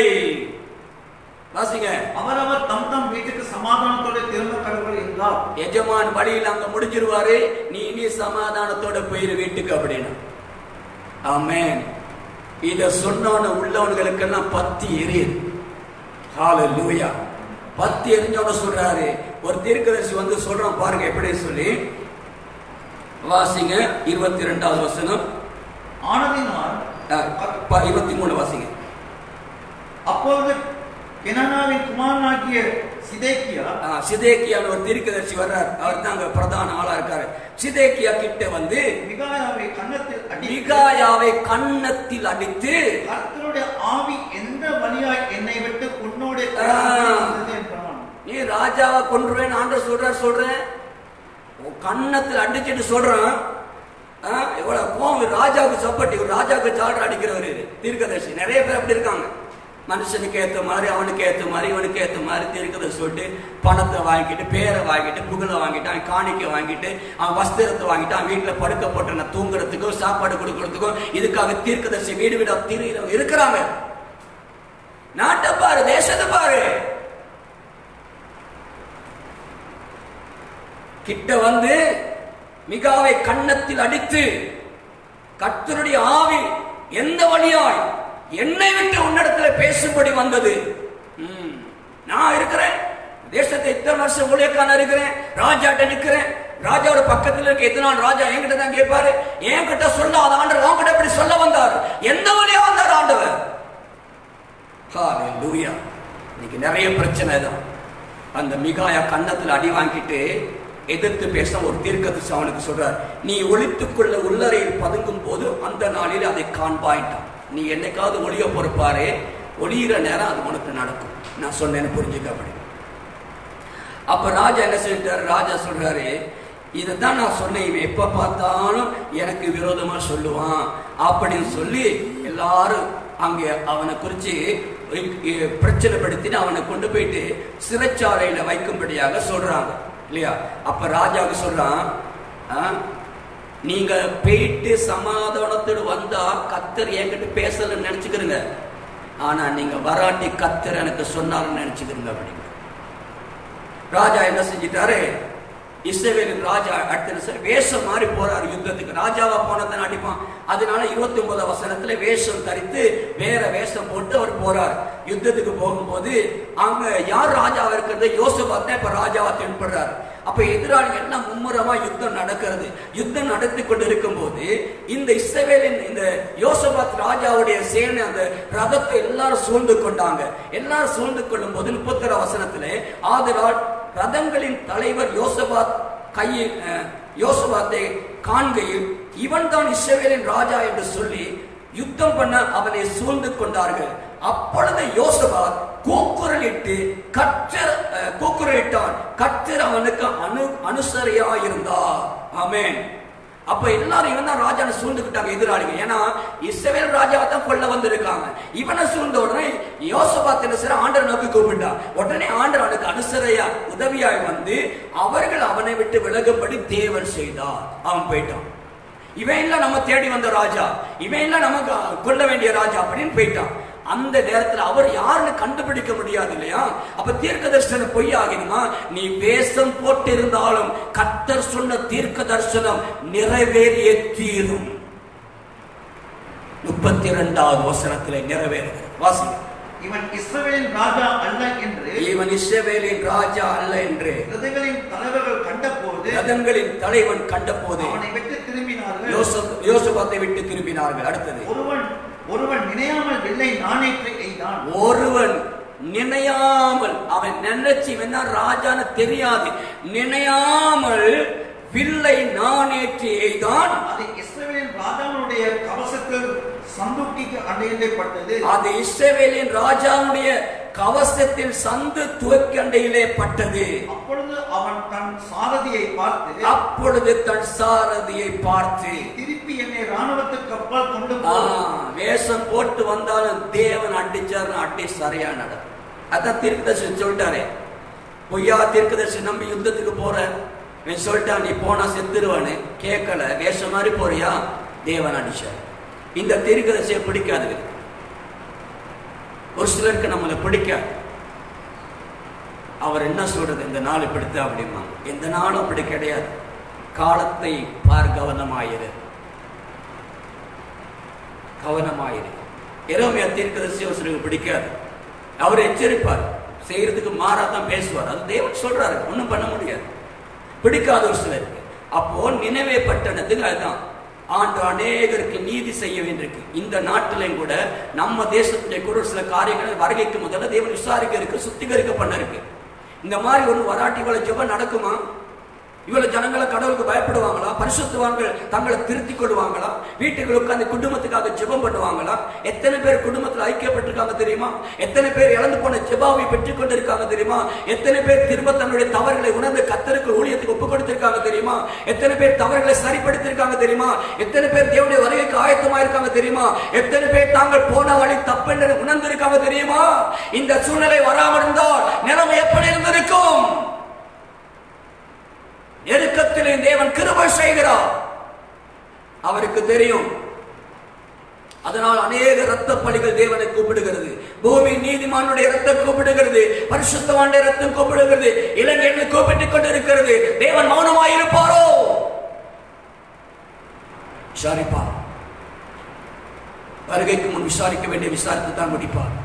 வாசிங்க. அவரவர் தம் தம் வீட்டுக்கு சமாதானத்தோட திரும்ப கடவுள் என்றார். எஜமான் வழியில் அங்க முடிஞ்சிருவாரு, நீ இனி சமாதானத்தோட போயிரு வீட்டுக்கு அப்படின்னு. ஆமென். இத சொன்னவன உள்ளவர்களுக்கெல்லாம் பத்தி எரியுது. ஹalleluya. பத்தி எரிஞ்சவன சொல்றாரு. ஒரு தீர்க்கதரிசி வந்து சொல்றான் பாருங்க எப்படி சொல்லி. வாசிங்க 22வது வசனம். ஆனதினால் 23 வாசிங்க. அப்பொழுது கெனானாவின் குமாரனாகிய சிதேக்கியான்னு ஒரு தீர்க்கதரிசி வர்றார். அவர் தான் அங்க பிரதான ஆளா இருக்காரு. சிதேக்கியா கிட்ட வந்து மிகாயாவை கன்னத்தில் அடித்து, கர்த்தருடைய ஆவி எந்த வழியாய் என்னை விட்டு உன்னோட நீ ராஜாவை கொன்றுவேன் ஆண்டவர் சொல்றேன், கன்னத்தில் அடிச்சுட்டு சொல்றான். எவ்வளவு கோவம் ராஜாவுக்கு சப்பட்டி, ஒரு ராஜாவுக்கு சால்ற அடிக்கிறவரு தீர்க்கதரிசி. நிறைய பேர் அப்படி இருக்காங்க. மனுஷனுக்கு ஏற்ற மாதிரி, அவனுக்கு ஏற்ற மாதிரி, இவனுக்கு ஏற்ற மாதிரி தீர்க்கதை சொல்லிட்டு பணத்தை வாங்கிட்டு, பேரை வாங்கிட்டு, புகழை வாங்கிட்டு, அவன் காணிக்கை வாங்கிட்டு, அவன் வஸ்திரத்தை வாங்கிட்டு, அவன் வீட்டில் படுக்க போட்டு தூங்குறதுக்கும் சாப்பாடு கொடுக்கறதுக்கும் இதுக்காக தீர்க்கதரிசி வீடு வீடா இருக்கிறாங்க. நாட்டை பாரு, தேசத்தை பாரு. கிட்ட வந்து மிகாவை கன்னத்தில் அடித்து, கர்த்தருடைய ஆவி எந்த வழியாய் என்னை விட்டு உன்னிடத்துல பேசும்படி வந்தது. நான் இருக்கிறேன் தேசத்தை இத்தனை வருஷம் ஊழியக்கான இருக்கிறேன், ராஜாட்ட நிற்கிறேன். ராஜாவோட பக்கத்தில் இருக்க எத்தனை நாள் ராஜா என்கிட்ட தான் கேட்பாரு, என்கிட்ட சொல்லாத ஆண்டவர் அவன்கிட்ட எப்படி சொல்ல வந்தார், எந்த வழியா வந்தார் ஆண்டவர். ஹalleluya. இன்னைக்கு நிறைய பிரச்சனை தான். அந்த மிகாயா கன்னத்தில் அடி வாங்கிட்டு எதிர்த்து பேச ஒரு தீர்க்கதரிசி அவனுக்கு சொல்றார், நீ ஒளித்துக்குள்ள உள்ளறையில் பதுங்கும் போது அந்த நாளில் அதை காண்பாயிட்டான். நீ என்னைக்காவது ஒளிய பொறுப்பாரு, ஒளியிற நேரம் அது உனக்கு நடக்கும். நான் சொன்னேன்னு புரிஞ்சுக்க அப்படி. அப்ப ராஜா என்ன சொல்லிட்டாரு, ராஜா சொல்றாரு, இதைத்தான் நான் சொன்னேன், இவன் எப்ப பார்த்தாலும் எனக்கு விரோதமா சொல்லுவான் அப்படின்னு சொல்லி எல்லாரும் அங்க அவனை குறிச்சு பிரச்சனைப்படுத்திட்டு அவனை கொண்டு போயிட்டு சிறைச்சாலையில வைக்கும்படியாக சொல்றாங்க இல்லையா. அப்ப ராஜாவுக்கு சொல்றான், நீங்க போயிட்டு சமாதானத்தோடு வந்தா கர்த்தர் என்கிட்ட பேசலன்னு நினைச்சுக்கிறீங்க, ஆனா நீங்க வராட்டி கர்த்தர் எனக்கு சொன்னாலும் நினைச்சுக்கிறீங்க அப்படிங்க. ராஜா என்ன செஞ்சிட்டாரு, இஸ்ரவேலின் ராஜா அடுத்த வேஷம் மாறி போறாரு யுத்தத்துக்கு. ராஜாவா போனதை அடிப்பான். அதனால 29 வசனத்துல வேஷம் தரித்து வேற வேஷம் போட்டு அவர் போறார். யுத்தத்துக்கு போகும்போது அங்க யார் ராஜாவா இருக்கிறது, யோசபாத் இப்ப ராஜாவா தென்படுறாரு. அப்ப எதிராளிகள் எல்லாம் மும்முரமா யுத்தம் நடக்கிறது. யுத்தம் நடத்தி கொண்டு இருக்கும் போது இந்த இஸ்ரவேலின் இந்த யோசபாத் ராஜாவுடைய சேனை அந்த ரதத்தை எல்லாரும் சூழ்ந்து கொண்டாங்க. எல்லாரும் சூழ்ந்து கொள்ளும் போது 31 வசனத்திலே, ஆதலால் ரதங்களின் தலைவர் யோசபாத்தை காண்கையில் இவன் தான் இஸ்ரவேலின் ராஜா என்று சொல்லி யுத்தம் பண்ண அவனை சூழ்ந்து கொண்டார்கள். அப்பொழுது யோசபாத் கூக்குரலிட்டு கூக்குரலிட்டான். கர்த்தர் அவனுக்கு அனுசரியாயிருந்தார். ஆமென். அப்ப எல்லாரும் இவன் தான் ராஜாவை சூழ்ந்துக்கிட்டாங்க எதிராளிங்க. ஏன்னா இஸ்ரவேல் ராஜாவை தான் கொல்ல வந்திருக்காங்க. இவனை சூழ்ந்த உடனே யோசபாத் என்ன செய்ய ஆண்டவர் நோக்கி கூப்பிட்டான். உடனே ஆண்டவர் அவனுக்கு அனுசரையா உதவியாய் வந்து அவர்கள் அவனை விட்டு விலகும்படி தேவன் செய்தார். அவன் போயிட்டான். இவன் எல்லாம் நம்ம தேடி வந்த ராஜா, இவன் எல்லாம் நமக்கு கொல்ல வேண்டிய ராஜா அப்படின்னு போயிட்டான். அந்த நேரத்தில் அவர் யாருன்னு கண்டுபிடிக்க முடியாது இல்லையா? அப்ப தீர்க்க தரிசனம் பொய்யாகிடுமா? நீ வேஷம் போட்டு இருந்தாலும் கர்த்தர் சொன்ன தீர்க்க தரிசனம் நிறைவேறிய தீரும். 32வது வசனத்திலே நிறைவேறுகிறது. வாசிங்க. இவன் இஸ்ரவேலின் ராஜா அல்ல என்று, இவன் இஸ்ரவேலின் ராஜா அல்ல என்று ரதங்களின் தலைவர்கள் கண்டபோது, ரதங்களின் தலைவன் கண்டபோது அவனை விட்டு திரும்பினார்கள். யோசபாத்தை விட்டு திரும்பினார்கள். அடுத்தது, ஒருவன் நினையாமல் வில்லை நாணேற்றை எய்தான். ஒருவன் நினையாமல், அவன் நினைச்சு வேணா ராஜான்னு தெரியாது, நினையாமல் வில்லை நாணேற்றி எய்தான். அது இஸ்ரவேலின் ராஜாவுடைய கவசத்தில் சந்துக்கிக்கு அண்டையிலே பட்டது. அது இஸ்ரவேலின் ராஜாவுடைய கவசத்தில் சந்து துவக்கி அண்டையிலே பட்டது. அப்பொழுது அவன் தன் சாரதியை பார்த்து, திருப்பி என்னை ராணுவத்துக்கு அப்பால் கொண்டு போ. வேஷம் போட்டு வந்தாலும் தேவன் அடிச்சார், அடி சரியா நடக்கும். அதான் தீர்க்கதரிசி சொல்லிட்டாரே, பொய்யா தீர்க்கதரிசி நம்பி யுத்தத்துக்கு போற சொல்லிட்டா நீ போனா செத்துருவானு கேட்கல, வேஷம் மாதிரி போறியா, தேவன் அடிச்சார். இந்த தீர்க்கதரிசியை பிடிக்காது. ஒரு சிலருக்கு நம்மளை பிடிக்காது. அவர் என்ன சொல்றது, இந்த நாள் இப்படித்த அப்படிமா, இந்த நாளும் அப்படி கிடையாது. காலத்தை பார், கவனமாயிரு, கவனமாயிரு. எரேமியா தீர்க்கதரிசி ஒரு சிலருக்கு பிடிக்காது. அவர் எச்சரிப்பார், செய்யறதுக்கு மாறாதான் பேசுவார். அது தேவன் சொல்றாரு, ஒன்றும் பண்ண முடியாது. பிடிக்காத ஒரு சிலருக்கு. அப்போ நினைவே பட்டணத்துக்கு அதுதான் ஆண்டு அநேகருக்கு நீதி செய்ய வேண்டியிருக்கு. இந்த நாட்டிலையும் கூட நம்ம தேசத்துடைய கூட சில காரியங்கள் வருகைக்கு முதல்ல தேவன் விசாரிக்க இருக்கு, சுத்திகரிக்க பண்ண இருக்கு. இந்த மாதிரி ஒன்று வராட்டி இவ்வளவு ஜெபம் நடக்குமா? இவ்வளவு ஜனங்களை கடவுளுக்கு பயப்படுவாங்களா? பரிசுத்தவான்கள் தங்களை திருத்திக் கொள்வாங்களா? வீட்டுக்கு உட்கார்ந்து குடும்பத்துக்காக ஜெபம் பண்ணுவாங்களா? எத்தனை பேர் குடும்பத்தில் ஐக்கியப்பட்டிருக்காங்க தெரியுமா? எத்தனை பேர் இழந்து போன ஜெபாவை பெற்றுக் கொண்டிருக்காங்க தெரியுமா? எத்தனை பேர் திரும்ப தன்னுடைய தவறுகளை உணர்ந்து கர்த்தருக்கு ஊழியத்துக்கு ஒப்புக் கொடுத்திருக்காங்க தெரியுமா? எத்தனை பேர் தவறுகளை சரிப்படுத்திருக்காங்க தெரியுமா? எத்தனை பேர் தேவனுடைய வருகைக்கு ஆயத்தமா இருக்காங்க தெரியுமா? எத்தனை பேர் தாங்கள் போன வழி தப்பென்று உணர்ந்திருக்காங்க தெரியுமா? இந்த சூழ்நிலை வராமல் இருந்தால் நிலைமை எப்படி இருந்திருக்கும்? நெருக்கத்திலே தேவன் கிருபை செய்கிறார், அவருக்கு தெரியும். அதனால் அநேக இரத்த பலிகள் தேவனை கூப்பிடுகிறது. பூமி நீதிமானுடைய இரத்தம் கூப்பிடுகிறது, பரிசுத்தவானுடைய இரத்தம் கூப்பிடுகிறது, இளைஞர்கள் கூப்பிட்டுக் கொண்டிருக்கிறது. தேவன் மௌனமாயிருப்பாரோ? விசாரிப்பார். வருகைக்கு முன் விசாரிக்க வேண்டிய விசாரித்து தான் முடிப்பார்.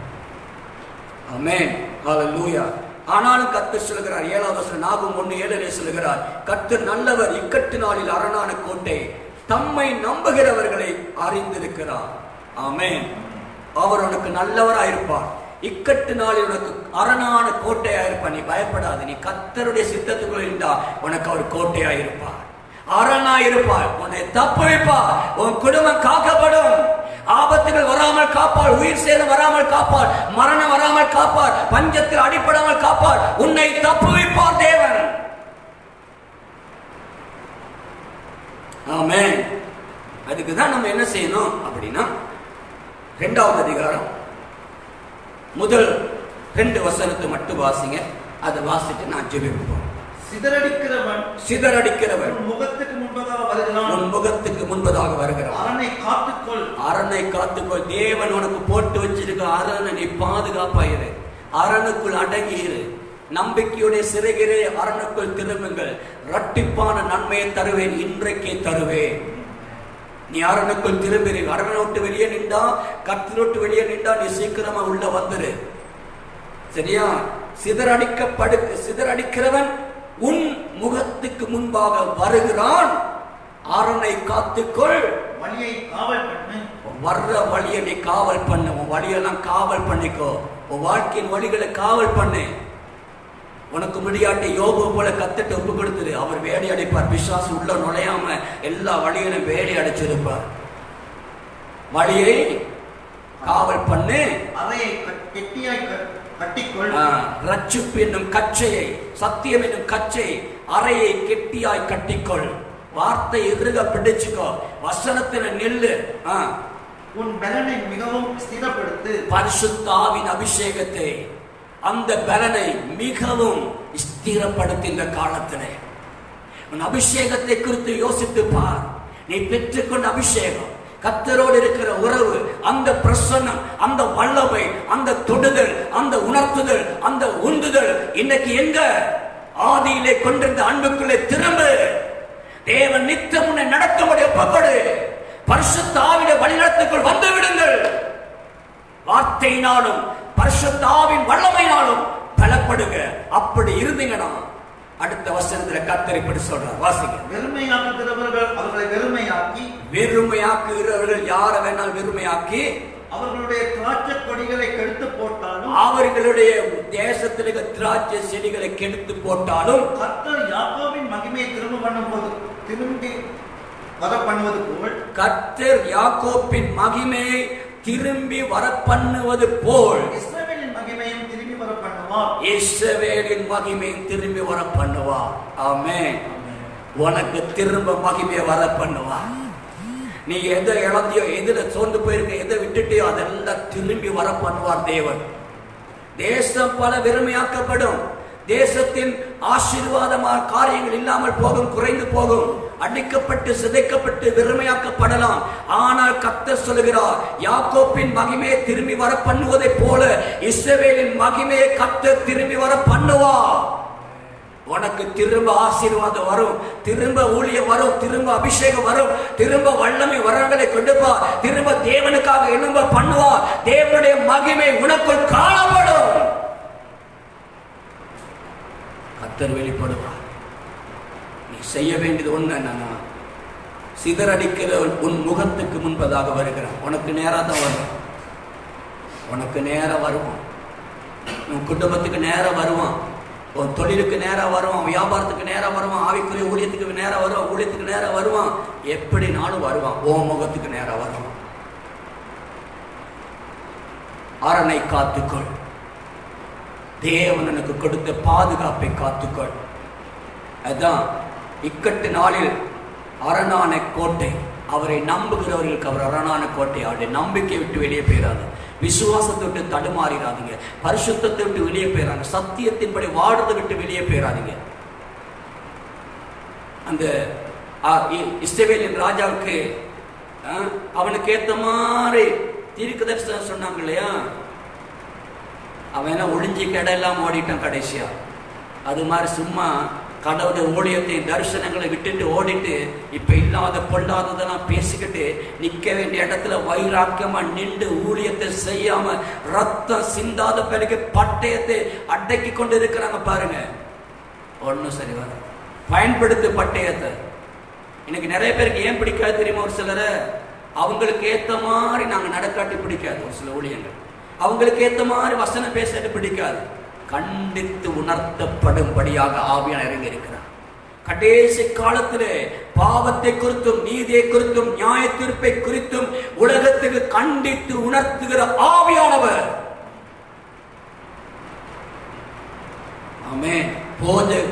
ஆமென், ஹல்லேலூயா. ஆனாலும் கர்த்தர் சொல்கிறார், 7வது வசனம் நாகும் 1:7 சொல்கிறார், கர்த்தர் நல்லவர், இக்கட்டு நாளில் அரணான கோட்டை, தம்மை நம்புகிறவர்களை அறிந்திருக்கிறார். ஆமென். அவர் உனக்கு நல்லவராயிருப்பார். இக்கட்டு நாளில் உனக்கு அரணான கோட்டையாயிருப்பார். நீ பயப்படாது. நீ கர்த்தருடைய சித்தத்துக்குள் இருந்தா உனக்கு அவர் கோட்டையாயிருப்பார், அரணாயிருப்பார். உன்னை தப்புவிப்பார். உன் குடும்பம் காக்கப்படும். ஆபத்துகள் வராமல் காப்பார், உயிர் சேதம் வராமல் காப்பார், மரணம் வராமல் காப்பார், பஞ்சத்தில் அடிப்படாமல் காப்பார். உன்னை தப்புவிப்பார் தேவன். ஆமென். அதுக்குதான் நம்ம என்ன செய்யணும் அப்படின்னா, 2வது அதிகாரம் முதல் 2 வசனத்தை மட்டும் வாசிங்க. அதை வாசிட்டு நான் ஜெபிப்போம். சிதறடிக்கிறவன் முகத்துக்கு முன்பதாக வருகிறான். உன் முகத்துக்கு முன்பதாக வருகிறான். அரனை காத்துக்கொள். தேவன் உனக்கு போட்டு வச்சிருக்க அரணை நீ பாதுகாப்பாயிரு. அரணுக்குள் அடங்கியிரு. நம்பிக்கையுடைய சிறைகிறே அரணுக்குள் திரும்புங்கள். இரட்டிப்பான நன்மையை தருவேன், இன்றைக்கே தருவேன். நீ அரணுக்குள் திரும்பி. அரணை விட்டு வெளியே நின்றா, கர்த்தரை விட்டு வெளியே நின்றா நீ சீக்கிரமா உள்ள வந்துரு. சரியா? சிதறடிக்கிறவன் உன் முகத்துக்கு முன்பாக வருகிறான். அரணை காத்துக்கொள். வழியை காவல் பண்ணு. வர்ற வழியை நீ காவல் பண்ணு. உன் வழியெல்லாம் காவல் பண்ணிக்கோ. உன் வாழ்க்கையின் வழிகளை காவல் பண்ணு. உனக்கு முடியாட்டி யோபு போல கத்துட்டு ஒப்பு கொடுத்துரு. அவர் வேடி அடைப்பார். பிசாசு உள்ள நுழையாம எல்லா வழிகளையும் வேடி அடைச்சிருப்பார். வழியை காவல் பண்ணு. அதையை கெட்டியாய் கட்டிக்கொள். ரட்சிப்பு என்னும் கச்சையை, சத்தியம் என்னும் கச்சை, அறையை கெட்டியாய் கட்டிக்கொள். வார்த்தை இறுக பிடிச்சுக்கோ, வசனத்துல நில்லு. உன் பலனை மிகவும் ஸ்திரப்படுத்து. பரிசுத்த ஆவியின் அபிஷேகத்தை, அந்த பலனை மிகவும் ஸ்திரப்படுத்தி இந்த காலத்திலே உன் அபிஷேகத்தை குறித்து யோசித்து பார். நீ பெற்றுக்கொண்ட அபிஷேகம், கர்த்தரோடு இருக்கிற உறவு, அந்த பிரசன்னம், அந்த வல்லமை, அந்த தொடுதல், அந்த உணர்த்துதல், அந்த உந்துதல் இன்னைக்கு எங்க? ஆதியிலே கொண்டிருந்த அன்புக்குள்ளே திரும்ப. தேவன் நித்தம் உன்னை நடக்கும்படி ஒப்புக்கொடு. பரிசுத்த ஆவியுடைய வழிநடத்துக்குள் வந்து விடுங்கள். வார்த்தையினாலும் பரிசுத்த ஆவியின் வல்லமையினாலும் பலப்படுங்க. அப்படி இருந்தீங்கன்னா அடுத்த வசனத்துல கர்த்தர் இப்படி சொல்றார், வாசிங்க. வெறுமையாக்குகிறவர்கள் அவர்களை வெறுமையாக்கி, வெறுமையாக்குகிறவர்கள் யாரை வேணாலும் வெறுமையாக்கி, அவர்களுடைய திராட்சை கொடிகளை கெடுத்து போட்டாலும், அவர்களுடைய தேசத்தில் திராட்சை செடிகளை கெடுத்து போட்டாலும், கர்த்தர் யாக்கோபின் மகிமையை திரும்பி வர பண்ணுவது போல், கர்த்தர் யாக்கோபின் மகிமையை திரும்பி வர பண்ணுவது போல் இஸ்ரவேலின் மகிமையும் திரும்பி வர பண்ணுவார். இஸ்ரவேலின் மகிமையும் திரும்பி வர பண்ணுவார். ஆமென். உனக்கு திரும்ப மகிமையை வர பண்ணுவார். நீ எதை இழந்தியோ, எதுல சோர்ந்து போயிருக்க, எதை விட்டுட்டியோ அதெல்லாம் திரும்பி வர பண்ணுவார் தேவன். தேசம் பல வெறுமையாக்கப்படும். தேசத்தின் ஆசீர்வாதமான காரியங்கள் இல்லாமல் போகும், குறைந்து போகும், அடிக்கப்பட்டு சிதைக்கப்பட்டு வெறுமையாக்கப்படலாம். ஆனால் கர்த்தர் சொல்லுகிறார், யாக்கோபின் மகிமையை திரும்பி வர பண்ணுவதை போல இஸ்ரவேலின் மகிமையை கர்த்தர் திரும்பி வர பண்ணுவார். உனக்கு திரும்ப ஆசீர்வாதம் வரும், திரும்ப ஊழியம் வரும், திரும்ப அபிஷேகம் வரும், திரும்ப வல்லமை வரங்களை கொடுப்பா, திரும்ப தேவனுக்காக எழும்ப பண்ணுவா. தேவனுடைய மகிமை உனக்குள் காணப்படும். கர்த்தர் வெளிப்படுவார். நீ செய்ய வேண்டியது ஒண்ணு என்னன்னா, சிதறடிக்கிற உன் முகத்துக்கு முன்பதாக வருகிறான். உனக்கு நேரா தான் வரும், உனக்கு நேரம் வருவான், உன் குடும்பத்துக்கு நேரம் வருவான், உன் தொழிலுக்கு நேரம் வருவான், வியாபாரத்துக்கு நேரம் வருவான், ஆவிக்குரிய ஊழியத்துக்கு நேரம் வருவான், ஊழியத்துக்கு நேரம் வருவான், எப்படினாலும் வருவான். உன் முகத்துக்கு நேரம் வருவான். அரணை காத்துக்கொள். தேவன் எனக்கு கொடுத்த பாதுகாப்பை காத்துக்கொள். அதான் இக்கட்டு நாளில் அரணான கோட்டை. அவரை நம்புகிறவர்களுக்கு அவர் அரணான கோட்டை. அவருடைய நம்பிக்கை விட்டு வெளியே போயிடாது, விசுவாசத்தை விட்டு தடுமாறிடாதீங்க, பரிசுத்தத்தை விட்டு வெளியே போயிடாங்க, சத்தியத்தின்படி வாடுறதை விட்டு வெளியே போயிடாதீங்க. அந்த இஸ்ரவேலின் ராஜாவுக்கு அவனுக்கு ஏத்த மாதிரி தீர்க்கதரிசனம் சொன்னாங்க இல்லையா, அவன் எல்லாம் ஒளிஞ்சி கடையெல்லாம் ஓடிட்டான் கடைசியா. அது மாதிரி சும்மா கடவுளுடைய ஊழியத்தை தரிசனங்களை விட்டுட்டு ஓடிட்டு இப்ப இல்லாத பொல்லாததெல்லாம் பேசிக்கிட்டு நிக்க வேண்டிய இடத்துல வைராக்கியமா நின்று ஊழியத்தை செய்யாம ரத்தம் சிந்தாத பிறகு பட்டயத்தை அடக்கி கொண்டு இருக்கிறாங்க பாருங்க. ஒன்னும் சரி வர பயன்படுத்து பட்டயத்தை. இன்னைக்கு நிறைய பேருக்கு ஏன் பிடிக்காது தெரியுமா? ஒரு சிலரை அவங்களுக்கு ஏத்த மாதிரி நாங்க நடக்காட்டி பிடிக்காது. ஒரு சில ஊழியங்கள் அவங்களுக்கு ஏத்த மாதிரி வசனம் பேசிட்டு பிடிக்காது. கண்டித்து உணர்த்தப்படும்படியாக ஆவியானவர் இறங்கி இருக்கிறார். கடைசி காலத்திலே பாவத்தை குறித்தும் நீதியை குறித்தும் நியாய தீர்ப்பை குறித்தும் உலகத்துக்கு கண்டித்து உணர்த்துகிற ஆவியானவர். ஆமென்.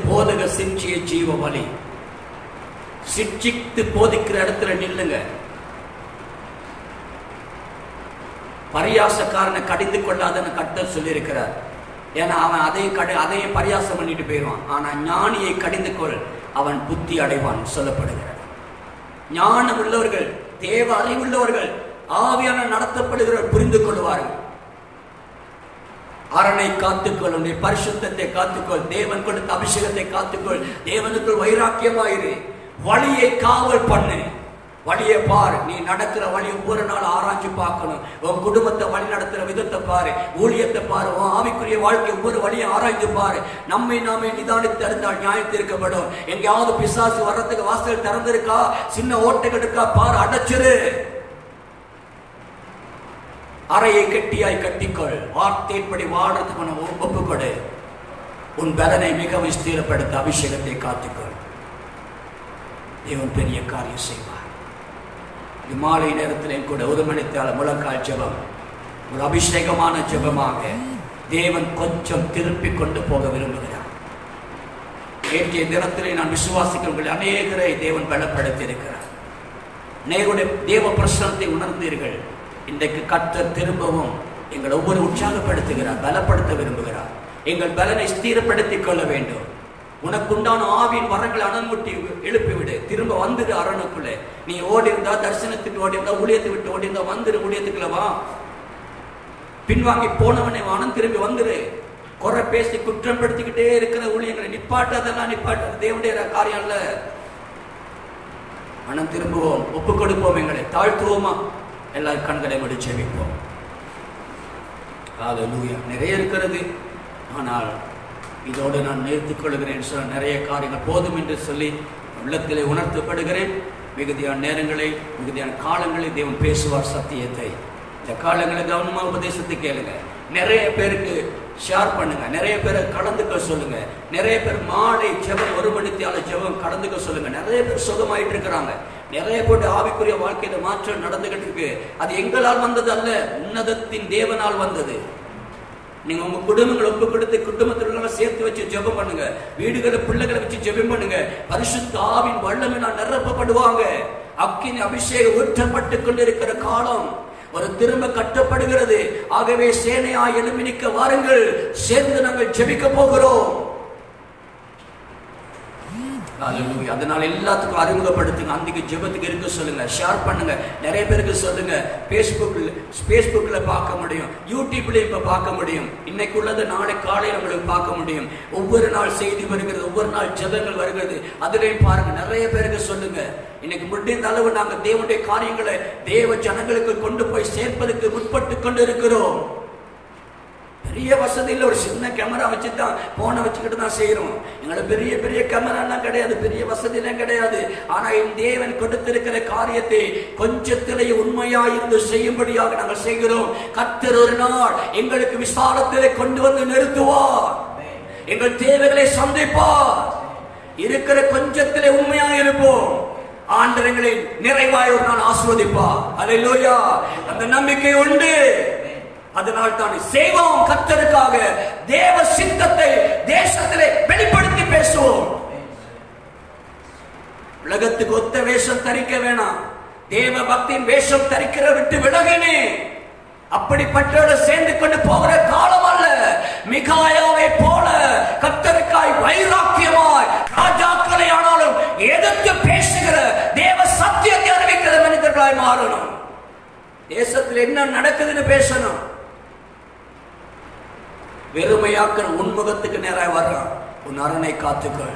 போதக சிக்ஷிய ஜீவ வழி. சிக்ஷித்து போதிக்கிற இடத்துல நில்லுங்க. பரியாசக்காரனை கடிந்து கொள்ளாதன்னு கர்த்தர் சொல்லி இருக்கிறார். ஏன்னா அவன் அதையும் பரியாசம் பண்ணிட்டு போயிடுவான். ஆனா ஞானியை கடிந்து கொள், அவன் புத்தி அடைவான் சொல்லப்படுகிறார். ஞானம் உள்ளவர்கள், தேவ அறிவுள்ளவர்கள், ஆவியான நடத்தப்படுகிறவர் புரிந்து கொள்வார்கள். அரணை காத்துக்கொள், உன்னுடைய பரிசுத்தத்தை காத்துக்கொள், தேவன் கொடுத்த அபிஷேகத்தை காத்துக்கொள், தேவனுக்குள் வைராக்கியமாயிரு, வழியை காவல் பண்ணு. வழியை பாரு. நீ நடக்கிற வழி ஒவ்வொரு நாள் ஆராய்ச்சி பார்க்கணும். உன் குடும்பத்தை வழி நடத்துற விதத்தை பாரு, ஊழியத்தை பாரு, உன் ஆவிக்குரிய வாழ்க்கை ஒவ்வொரு வழியை ஆராய்ந்து பாரு. நம்மை நாமே நிதானித்து அறிந்தால் நியாயம் தீர்க்கப்படும். எங்கேயாவது பிசாசு வர்றதுக்கு வாசல் திறந்திருக்கா, சின்ன ஓட்டைகள் இருக்கா பாரு, அடைச்சிரு. அறையை கெட்டியாய் கட்டிக்கொள். வார்த்தைப்படி வாடுறதுக்கு ஒப்புக்கொடு. உன் பலனை மிகவும் ஸ்திரப்படுத்த அபிஷேகத்தை காத்துக்கொள். தேவன் பெரிய காரியம் செய்வார். மாலை நேரத்தில் கூட ஒரு மணித்தால முழங்கால் ஜெபம், ஒரு அபிஷேகமான ஜெபமாக தேவன் கொஞ்சம் திருப்பி கொண்டு போக விரும்புகிறார். நேற்றைய தினத்திலே நான் விசுவாசிக்கிறவர்கள் அநேகரை தேவன் பலப்படுத்தி இருக்கிறார். அநேகருடைய தேவ பிரசனத்தை உணர்ந்தீர்கள். இன்றைக்கு கர்த்தர் திரும்பவும் எங்கள் ஒவ்வொரு உற்சாகப்படுத்துகிறார், பலப்படுத்த விரும்புகிறார். எங்கள் பலனை ஸ்திரப்படுத்திக் கொள்ள வேண்டும். உனக்குண்டான ஆவியின் வரங்களை அனமுட்டி எழுப்பிவிடு. திரும்ப வந்துடு அரணுக்குள்ளே. நீ ஓடி இருந்தா, தரிசனத்துக்கு ஓடி இருந்தா, ஊழியத்தை விட்டு ஓடி இருந்தா வந்துரு, ஊழியத்துக்குள்ள வா. பின்வாங்கி போனவனை வானம் திரும்பி வந்துரு. குறை பேசி குற்றம் படுத்திக்கிட்டே இருக்கிற ஊழியங்களை நிப்பாட்டு. அதெல்லாம் நிப்பாட்டு, தேவனுடைய காரியம் அல்ல. மனம் திரும்புவோம், ஒப்பு கொடுப்போம், எங்களை தாழ்த்துவோமா, எல்லாரும் கண்களை மூடி ஜெபிப்போம். ஹல்லேலூயா. நிறைய இருக்கிறது, ஆனால் இதோடு நான் நிறுத்திக் கொள்கிறேன். நிறைய காரியங்கள் போதும் என்று சொல்லி உள்ளத்திலே உணர்த்தப்படுகிறேன். மிகுதியான நேரங்களை, மிகுதியான காலங்களில் தேவன் பேசுவார் சத்தியத்தை. இந்த காலங்களை கவனமாக உபதேசத்தை கேளுங்க. நிறைய பேருக்கு ஷேர் பண்ணுங்க, நிறைய பேரை கலந்துக்க சொல்லுங்க. நிறைய பேர் மாலை ஜெபம் 1 மணித்தியால ஜெபம் கலந்துக்க சொல்லுங்க. நிறைய பேர் சுகமாயிட்டு இருக்கிறாங்க. நிறைய பேர் ஆவிக்குரிய வாழ்க்கையில மாற்றம் நடந்துகிட்டு இருக்கு. அது எங்களால் வந்தது அல்ல, உன்னதத்தின் தேவனால் வந்தது. நீங்க உங்க குடும்பங்களை ஒப்பு கொடுத்து குடும்பத்தில சேர்த்து வச்சு ஜெபம் பண்ணுங்க. வீடுகளை பிள்ளைகளை வச்சு ஜெபம் பண்ணுங்க. பரிசுத்த ஆவியின் வல்லமையினால் நிரப்பப்படுவாங்க. அக்கினி அபிஷேகம் ஊற்றப்பட்டு கொண்டிருக்கிற காலம் ஒரு திரும்ப கட்டப்படுகிறது. ஆகவே சேனையாய் எழும்பி நிற்க வாருங்கள், சேர்ந்து நாங்கள் ஜெபிக்க போகிறோம். அதனால எல்லாத்துக்கும் அறிமுகப்படுத்துங்க. அன்றைக்கு ஜெபத்துக்கு இருக்க சொல்லுங்க, ஷேர் பண்ணுங்க, நிறைய பேருக்கு சொல்லுங்க. பேஸ்புக்ல பார்க்க முடியும், யூடியூப்ல இப்ப பார்க்க முடியும். இன்னைக்கு உள்ளது நாளை காலையில் உங்களுக்கு பார்க்க முடியும். ஒவ்வொரு நாள் செய்தி வருகிறது, ஒவ்வொரு நாள் ஜெபங்கள் வருகிறது, அதுலயும் பாருங்க. நிறைய பேருக்கு சொல்லுங்க. இன்னைக்கு முடிந்த அளவு நாங்கள் தேவனுடைய காரியங்களை தேவ ஜனங்களுக்கு கொண்டு போய் சேர்ப்பதற்கு முற்பட்டு கொண்டு இருக்கிறோம். பெரிய வசதியில் ஒரு சின்ன கேமரா வச்சுதான், போனை வச்சுக்கிட்டு தான் செய்யறோம். எங்களை பெரிய பெரிய கேமராலாம் கிடையாது, பெரிய வசதியெல்லாம் கிடையாது. ஆனா என் தேவன் கொடுத்திருக்கிற காரியத்தை கொஞ்சத்திலேயே உண்மையாயிருந்து செய்யும்படியாக நாங்கள் செய்கிறோம். கர்த்தர் ஒரு நாள் எங்களுக்கு விசாலத்திலே கொண்டு வந்து நிறுத்துவார், எங்கள் தேவைகளை சந்திப்பார். இருக்கிற கொஞ்சத்திலே உண்மையாக இருப்போம், ஆண்டவர்களை நிறைவாய் ஒரு நாள் ஆசீர்வதிப்பார். அல்லேலூயா. அந்த நம்பிக்கை உண்டு. அதனால் தான் செய்வோம். கர்த்தருக்காக தேவ சித்தத்தை தேசத்திலே வெளிப்படுத்தி பேசுவோம். உலகத்துக்கு ஒத்த வேஷம் தரிக்க வேணாம், தேவ பக்தியின் வேஷம் தரிக்கிற விட்டு விலகினே. அப்படிப்பட்டோட சேர்ந்து கொண்டு போகிற காலம் அல்ல. மிகாயாவை போல கர்த்தருக்காய் வைராக்கியமாய் ராஜாக்களை ஆனாலும் எதிர்த்து பேசுகிற தேவ சத்தியத்தை அறிவிக்கிற மனிதர்களாய் மாறணும். தேசத்தில் என்ன நடக்குதுன்னு பேசணும். வெறுமையாக்கிற உன்முகத்துக்கு நேராக வர்றான். உன் அரணை காத்துக்கொள்,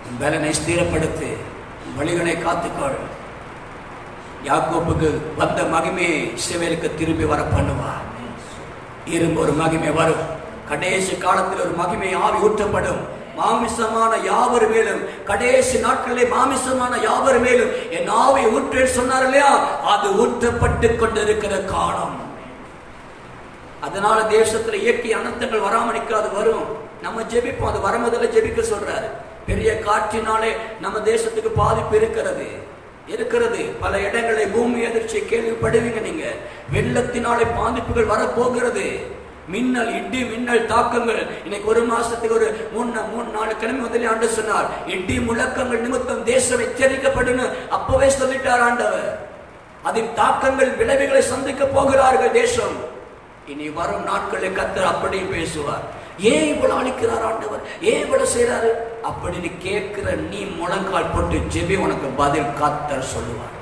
உன் பலனை ஸ்திரப்படுத்து, உன் வழிகளை காத்துக்கொள். யாக்கோப்புக்கு வந்த மகிமையை இஸ்ரவேலுக்கு திரும்பி வர பண்ணுவார். இரும்பு ஒரு மகிமை வரும். கடைசி காலத்தில் ஒரு மகிமை ஆவி ஊற்றப்படும். மாமிசமான யாவர் மேலும், கடைசி நாட்களிலே மாமிசமான யாவர் மேலும் என் ஆவி ஊற்று சொன்னார் இல்லையா, அது ஊற்றப்பட்டு கொண்டிருக்கிற காலம். அதனால தேசத்துல இயற்கை அனர்த்தங்கள் வராம நிற்காது, வரும். நம்ம ஜெபிப்போம், அது வர முதல்ல ஜெபிக்க சொல்றாரு. பெரிய காற்றினாலே நம்ம தேசத்துக்கு பாதிப்பு இருக்கிறது. பல இடங்களை பூமி எதிர்ச்சி கேள்விப்படுவீங்க நீங்க. வெள்ளத்தினாலே பாதிப்புகள் வரப்போகிறது. மின்னல், இடி மின்னல் தாக்கங்கள். இன்னைக்கு ஒரு மாசத்துக்கு ஒரு 3-4 கிழமை முதலே ஆண்டு சொன்னார், இடி முழக்கங்கள் நிமித்தம் தேசம் எச்சரிக்கப்படும். அப்பவே சொல்லிட்டார் ஆண்டவர். அதன் தாக்கங்கள், விளைவுகளை சந்திக்க போகிறார்கள் தேசம். இனி வரும் நாட்களில் கர்த்தர் அப்படியும் பேசுவார். ஏன் இவ்வளவு அழிக்கிறார் ஆண்டவர், ஏன் இவ்வளவு செய்யறாரு அப்படின்னு கேட்கிற நீ முழங்கால் போட்டு ஜெபி, உனக்கு பதில் கர்த்தர் சொல்லுவார்.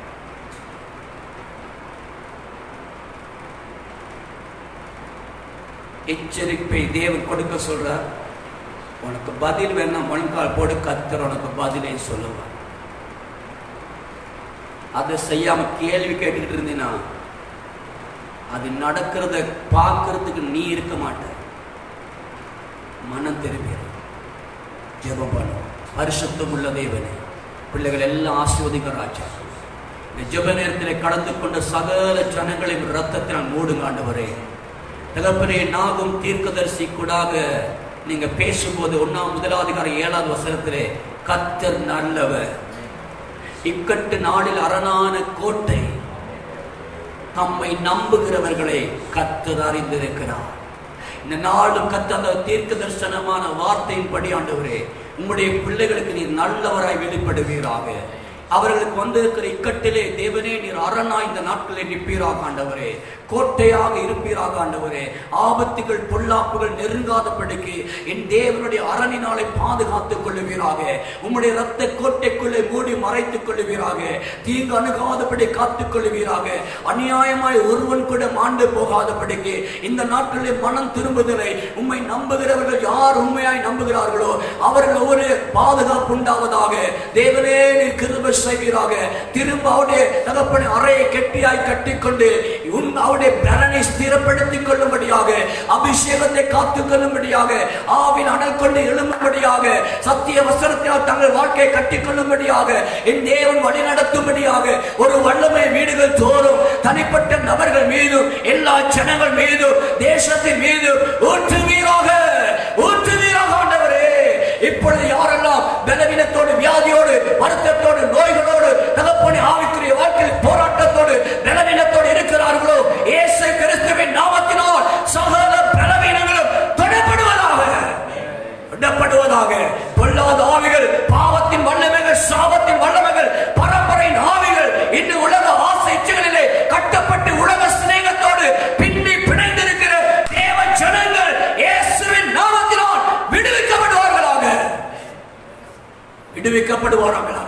எச்சரிப்பை தேவன் கொடுக்க சொல்றார். உனக்கு பதில் வேணா முழங்கால் போடு, கர்த்தர் உனக்கு பதிலை சொல்லுவார். அதை செய்யாம கேள்வி கேட்டுக்கிட்டு இருந்தீங்கன்னா அது நடக்கிறத பார்க்கறதுக்கு நீ இருக்க மாட்ட. மனம் திரும்பி ஜெபம் பண்ணும். பரிசுத்தம் உள்ள தேவனே, பிள்ளைகள் எல்லாம் ஆசீர்வதிக்க ராஜா. இந்த ஜெப நேரத்தில் கடந்து கொண்ட சகல ஜனங்களின் ரத்தத்தினால் மூடுங்க ஆண்டவரே. தகப்பனே, நாகும் தீர்க்கதரிசி கூடாக நீங்க பேசும்போது 1-7 கர்த்தர் நல்லவர், இக்கட்டு நாளில் அரணான கோட்டை, தம்மை நம்புகிறவர்களை கர்த்தர் அறிந்திருக்கிறார். இந்த நாளும் கர்த்தர் தீர்க்க தரிசனமான வார்த்தையின்படி ஆண்டவரே உம்முடைய பிள்ளைகளுக்கு நீர் நல்லவராய் வெளிப்படுவீராக. அவர்களுக்கு வந்திருக்கிற இக்கட்டிலே தேவனே நீர் அரணாய் இந்த நாட்களில் நிற்பீராக ஆண்டவரே, கோட்டையாக இருப்பீராக ஆண்டவரே. ஆபத்துகள் பொல்லாப்புகள் நெருங்காதபடிக்கு என் தேவனுடைய அரணினாலே பாதுகாத்துக் கொள்ளுவீராக. உம்முடைய இரத்த கோட்டைக்குள்ளே மூடி மறைத்துக் கொள்ளுவீராக. தீங்கு அணுகாதபடி காத்துக் கொள்ளுவீராக. அநியாயமாய் ஒருவன் கூட மாண்டு போகாதபடிக்கு இந்த நாட்களில் மனம் திரும்புதலை உம்மை நம்புகிறவர்கள் யார் உண்மையாய் நம்புகிறார்களோ அவர்கள் ஒவ்வொரு பாதுகாப்பு உண்டாவதாக. தேவனே நீர் கிருபை செய்வீராக. திரும்ப அவருடைய தகப்பனை அறையை கெட்டியாய் கட்டிக்கொண்டு அவருடைய பலனை ஸ்திரப்படுத்திக் கொள்ளும்படியாக, அபிஷேகத்தை காத்துக் கொள்ளும்படியாக, ஆவின் அனல் கொண்டு எழும்பும்படியாக, சத்திய வசனத்தினால் தங்கள் வாழ்க்கையை கட்டிக் கொள்ளும்படியாக, என் தேவன் வழி நடத்தும்படியாக ஒரு வல்லமை வீடுகள் தோறும் தனிப்பட்ட நபர்கள் மீதும் எல்லா ஜனங்கள் மீதும் தேசத்தின் மீதும் ஊற்றுவீராக ஆண்டவரே. இப்பொழுது யாரெல்லாம் பலவீனத்தோடு வியாதியோடு வருத்தத்தோடு நோய்களோடு தகப்பனை ஆவிக்குரிய வாழ்க்கையில் போராட்டத்தோடு பலவீனத்தோடு இருக்கிறார்களோ இயேசு கிறிஸ்துவின் நாமத்தினால் சகல பலவீனங்களும் தொடப்படுவதாக. பொல்லாத ஆவிகள், பாவத்தின் வல்லமைகள், சாபத்தின் வல்லமைகள், பரம்பரையின் ஆவிகள் இன்று உலக ஆசை இச்சைகளிலே கட்டப்பட்டு உலக சிநேகத்தோடு பின்னி பிணைந்திருக்கிற தேவ ஜனங்கள் இயேசுவின் நாமத்தினால் விடுவிக்கப்படுவார்களாக.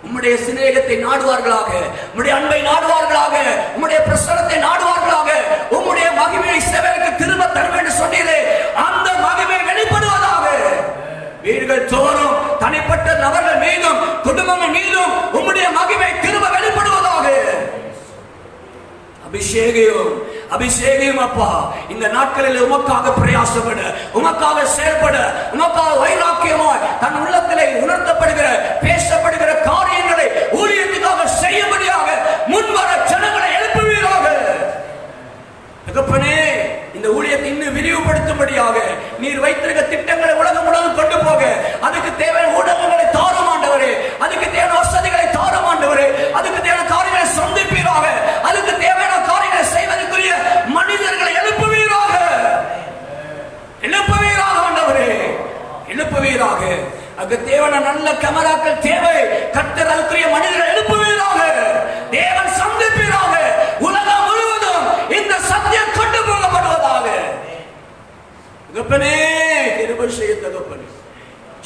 உம்முடைய சிநேகத்தை நாடுவார்களாக, உம்முடைய அன்பை நாடுவார்களாக, உம்முடைய பிரசன்னத்தை நாடுவார்களாக. உம்முடைய மகிமையை சேவலுக்கு திரும்ப தர வேண்டும் சொன்னீரே, அந்த மகிமை வெளிப்படுவதாக. வீடுகள் தோறும் தனிப்பட்ட நபர்கள் மீதும் குடும்பங்கள் மீதும் உம்முடைய மகிமை திரும்ப வெளிப்படுவதாக. அபிஷேகம் அப்பா, இந்த நாட்களில் உமக்காக பிரயாசப்பட, உமக்காக செயல்பட, உமக்காக வைராக்கியமாய் தன் உள்ளத்திலே உணர்த்தப்படுகிற பேசப்படுகிற காரியங்களை ஊழியத்துக்காக செய்யும்படியாக முன்வர ஜனங்களை எழுப்புவீராக. தகப்பனே, இந்த ஊழியத்தை இன்னும் விரிவுபடுத்தும்படியாக நீர் வைத்திருக்க திட்டங்களை உலகம் முழுவதும் கொண்டு போக அதுக்கு தேவையான ஊடகங்களை தாரும் ஆண்டவரே, அதுக்கு தேவையான வசதிகளை தாரும் ஆண்டவரே, அதுக்கு தேவையான காரியங்களை சந்திப்பீராக, அதுக்கு தேவையான காரியங்களை செய்வதற்குரிய மனிதர்களை எழுப்புவீராக ஆண்டவரே, எழுப்புவீராக. அதுக்கு தேவையான நல்ல கேமராக்கள் தேவை. கர்த்தர் அதுக்குரிய மனிதர்களை எழுப்புவீராக. தேவன் சந்திப்பீராக. உலகம் முழுவதும் இந்த சத்தியம் கொண்டு போகப்படுவதாக. தகப்பனே, கிருபை செய்ய தகப்பனே.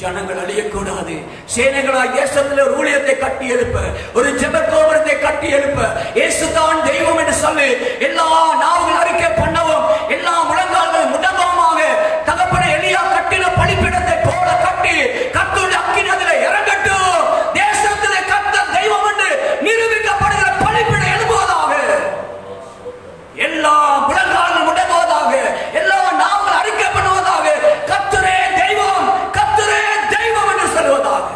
ஜனங்கள் அழியக்கூடாது. சேனைகளாய் தேசத்தில் ஒரு ஊழியத்தை கட்டி எழுப்ப, ஒரு ஜெப கோபுரத்தை கட்டி எழுப்ப, இயேசுதான் தெய்வம் என்று சொல்லி எல்லா நாவுகள் அறிக்கை பண்ணவும், எல்லா முழங்கால்கள் முடங்கவுமாக தகப்பனை எலியா கட்டின பலிபீடத்தை போல கட்டி கர்த்தருடைய அக்கினி அதிலே இறங்கட்டும். தேசத்திலே கர்த்தர் தெய்வம் என்று நிரூபிக்கப்படுகிற பலிபீடம் எழுப்புவதாக. எல்லா முழங்கால்கள் முடங்குவதாக, எல்லா நாவுகள் அறிக்கை பண்ணுவதாக. கர்த்தரே தெய்வம், கர்த்தரே தெய்வம் என்று சொல்வதாக.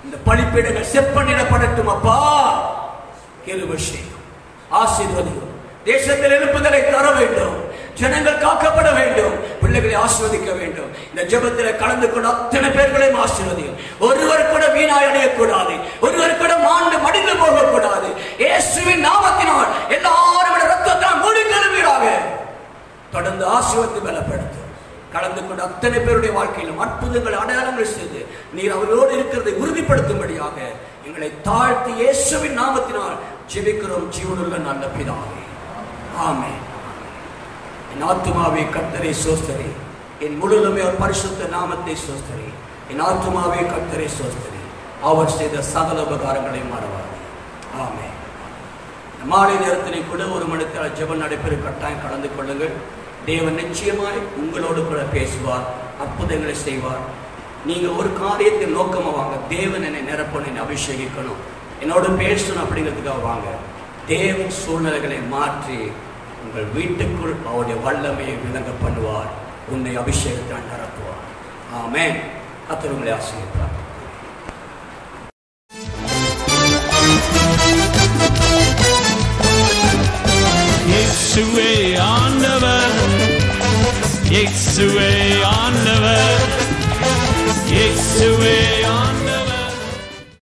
இந்த பலிபீடங்கள் செப்பனிடப்படட்டும் அப்பா. கிருபை செய்யும், ஆசீர்வதியும். தேசத்தில் எழுப்புதலை தர வேண்டும். ஜனங்கள் காக்கப்பட வேண்டும். பிள்ளைகளை ஆசீர்வதிக்க வேண்டும். இந்த ஜெபத்தில் கலந்து கொண்ட அத்தனை பேர்களையும் ஆசீர்வதியும். ஒருவர் கூட வீணாய் அடையக்கூடாது. ஒருவர் கூட மாண்டு மடிந்து போகக்கூடாது. இயேசுவின் நாமத்தினால் எல்லாரும் ரத்தத்தால் மூடிக்கொள்வீராக. தொடர்ந்து ஆசீர்வதித்து பலப்படுத்தும். கலந்து கொண்ட அத்தனை பேருடைய வாழ்க்கையிலும் அற்புதங்கள் அடையாளங்கள் செய்து நீர் அவர்களோடு இருக்கிறதை உறுதிப்படுத்தும்படியாக எங்களை தாழ்த்தி இயேசுவின் நாமத்தினால் ஜெபிக்கிறோம் ஜீவனுள்ள நல்ல பிதாவே, ஆமென். என் ஆத்துமாவே கர்த்தரை ஸ்தோத்திரி, என் முழுதுமே அவர் பரிசுத்த நாமத்தை ஸ்தோத்திரி. என் ஆத்துமாவே கர்த்தரை ஸ்தோத்திரி, அவர் செய்த சகல உபகாரங்களை மறவாதே. ஆமென். மாலை நேரத்தில் கூட ஒரு மணித்தால் ஜெபம் நடைபெறும். கட்டாயம் கலந்து கொள்ளுங்கள். தேவன் நிச்சயமாய் உங்களோடு கூட பேசுவார், அற்புதங்களை செய்வார். நீங்க ஒரு காரியத்தை நோக்கமா வாங்க. தேவன் என்னை நிரப்பணும், என்னை அபிஷேகிக்கணும், என்னோட பேசணும் அப்படிங்கிறதுக்காக வாங்க. தேவன் சூழ்நிலைகளை மாற்றி உங்கள் வீட்டுக்குள் அவருடைய வல்லமையை விளங்க பண்ணுவார். உன்னை அபிஷேகத்தால் நிரப்புவார். ஆமென். கர்த்தர் உங்களை ஆசீர்வதிப்பார். இயேசுவே ஆண்டவர், இயேசுவே ஆண்டவர், இயேசுவே ஆண்டவர்.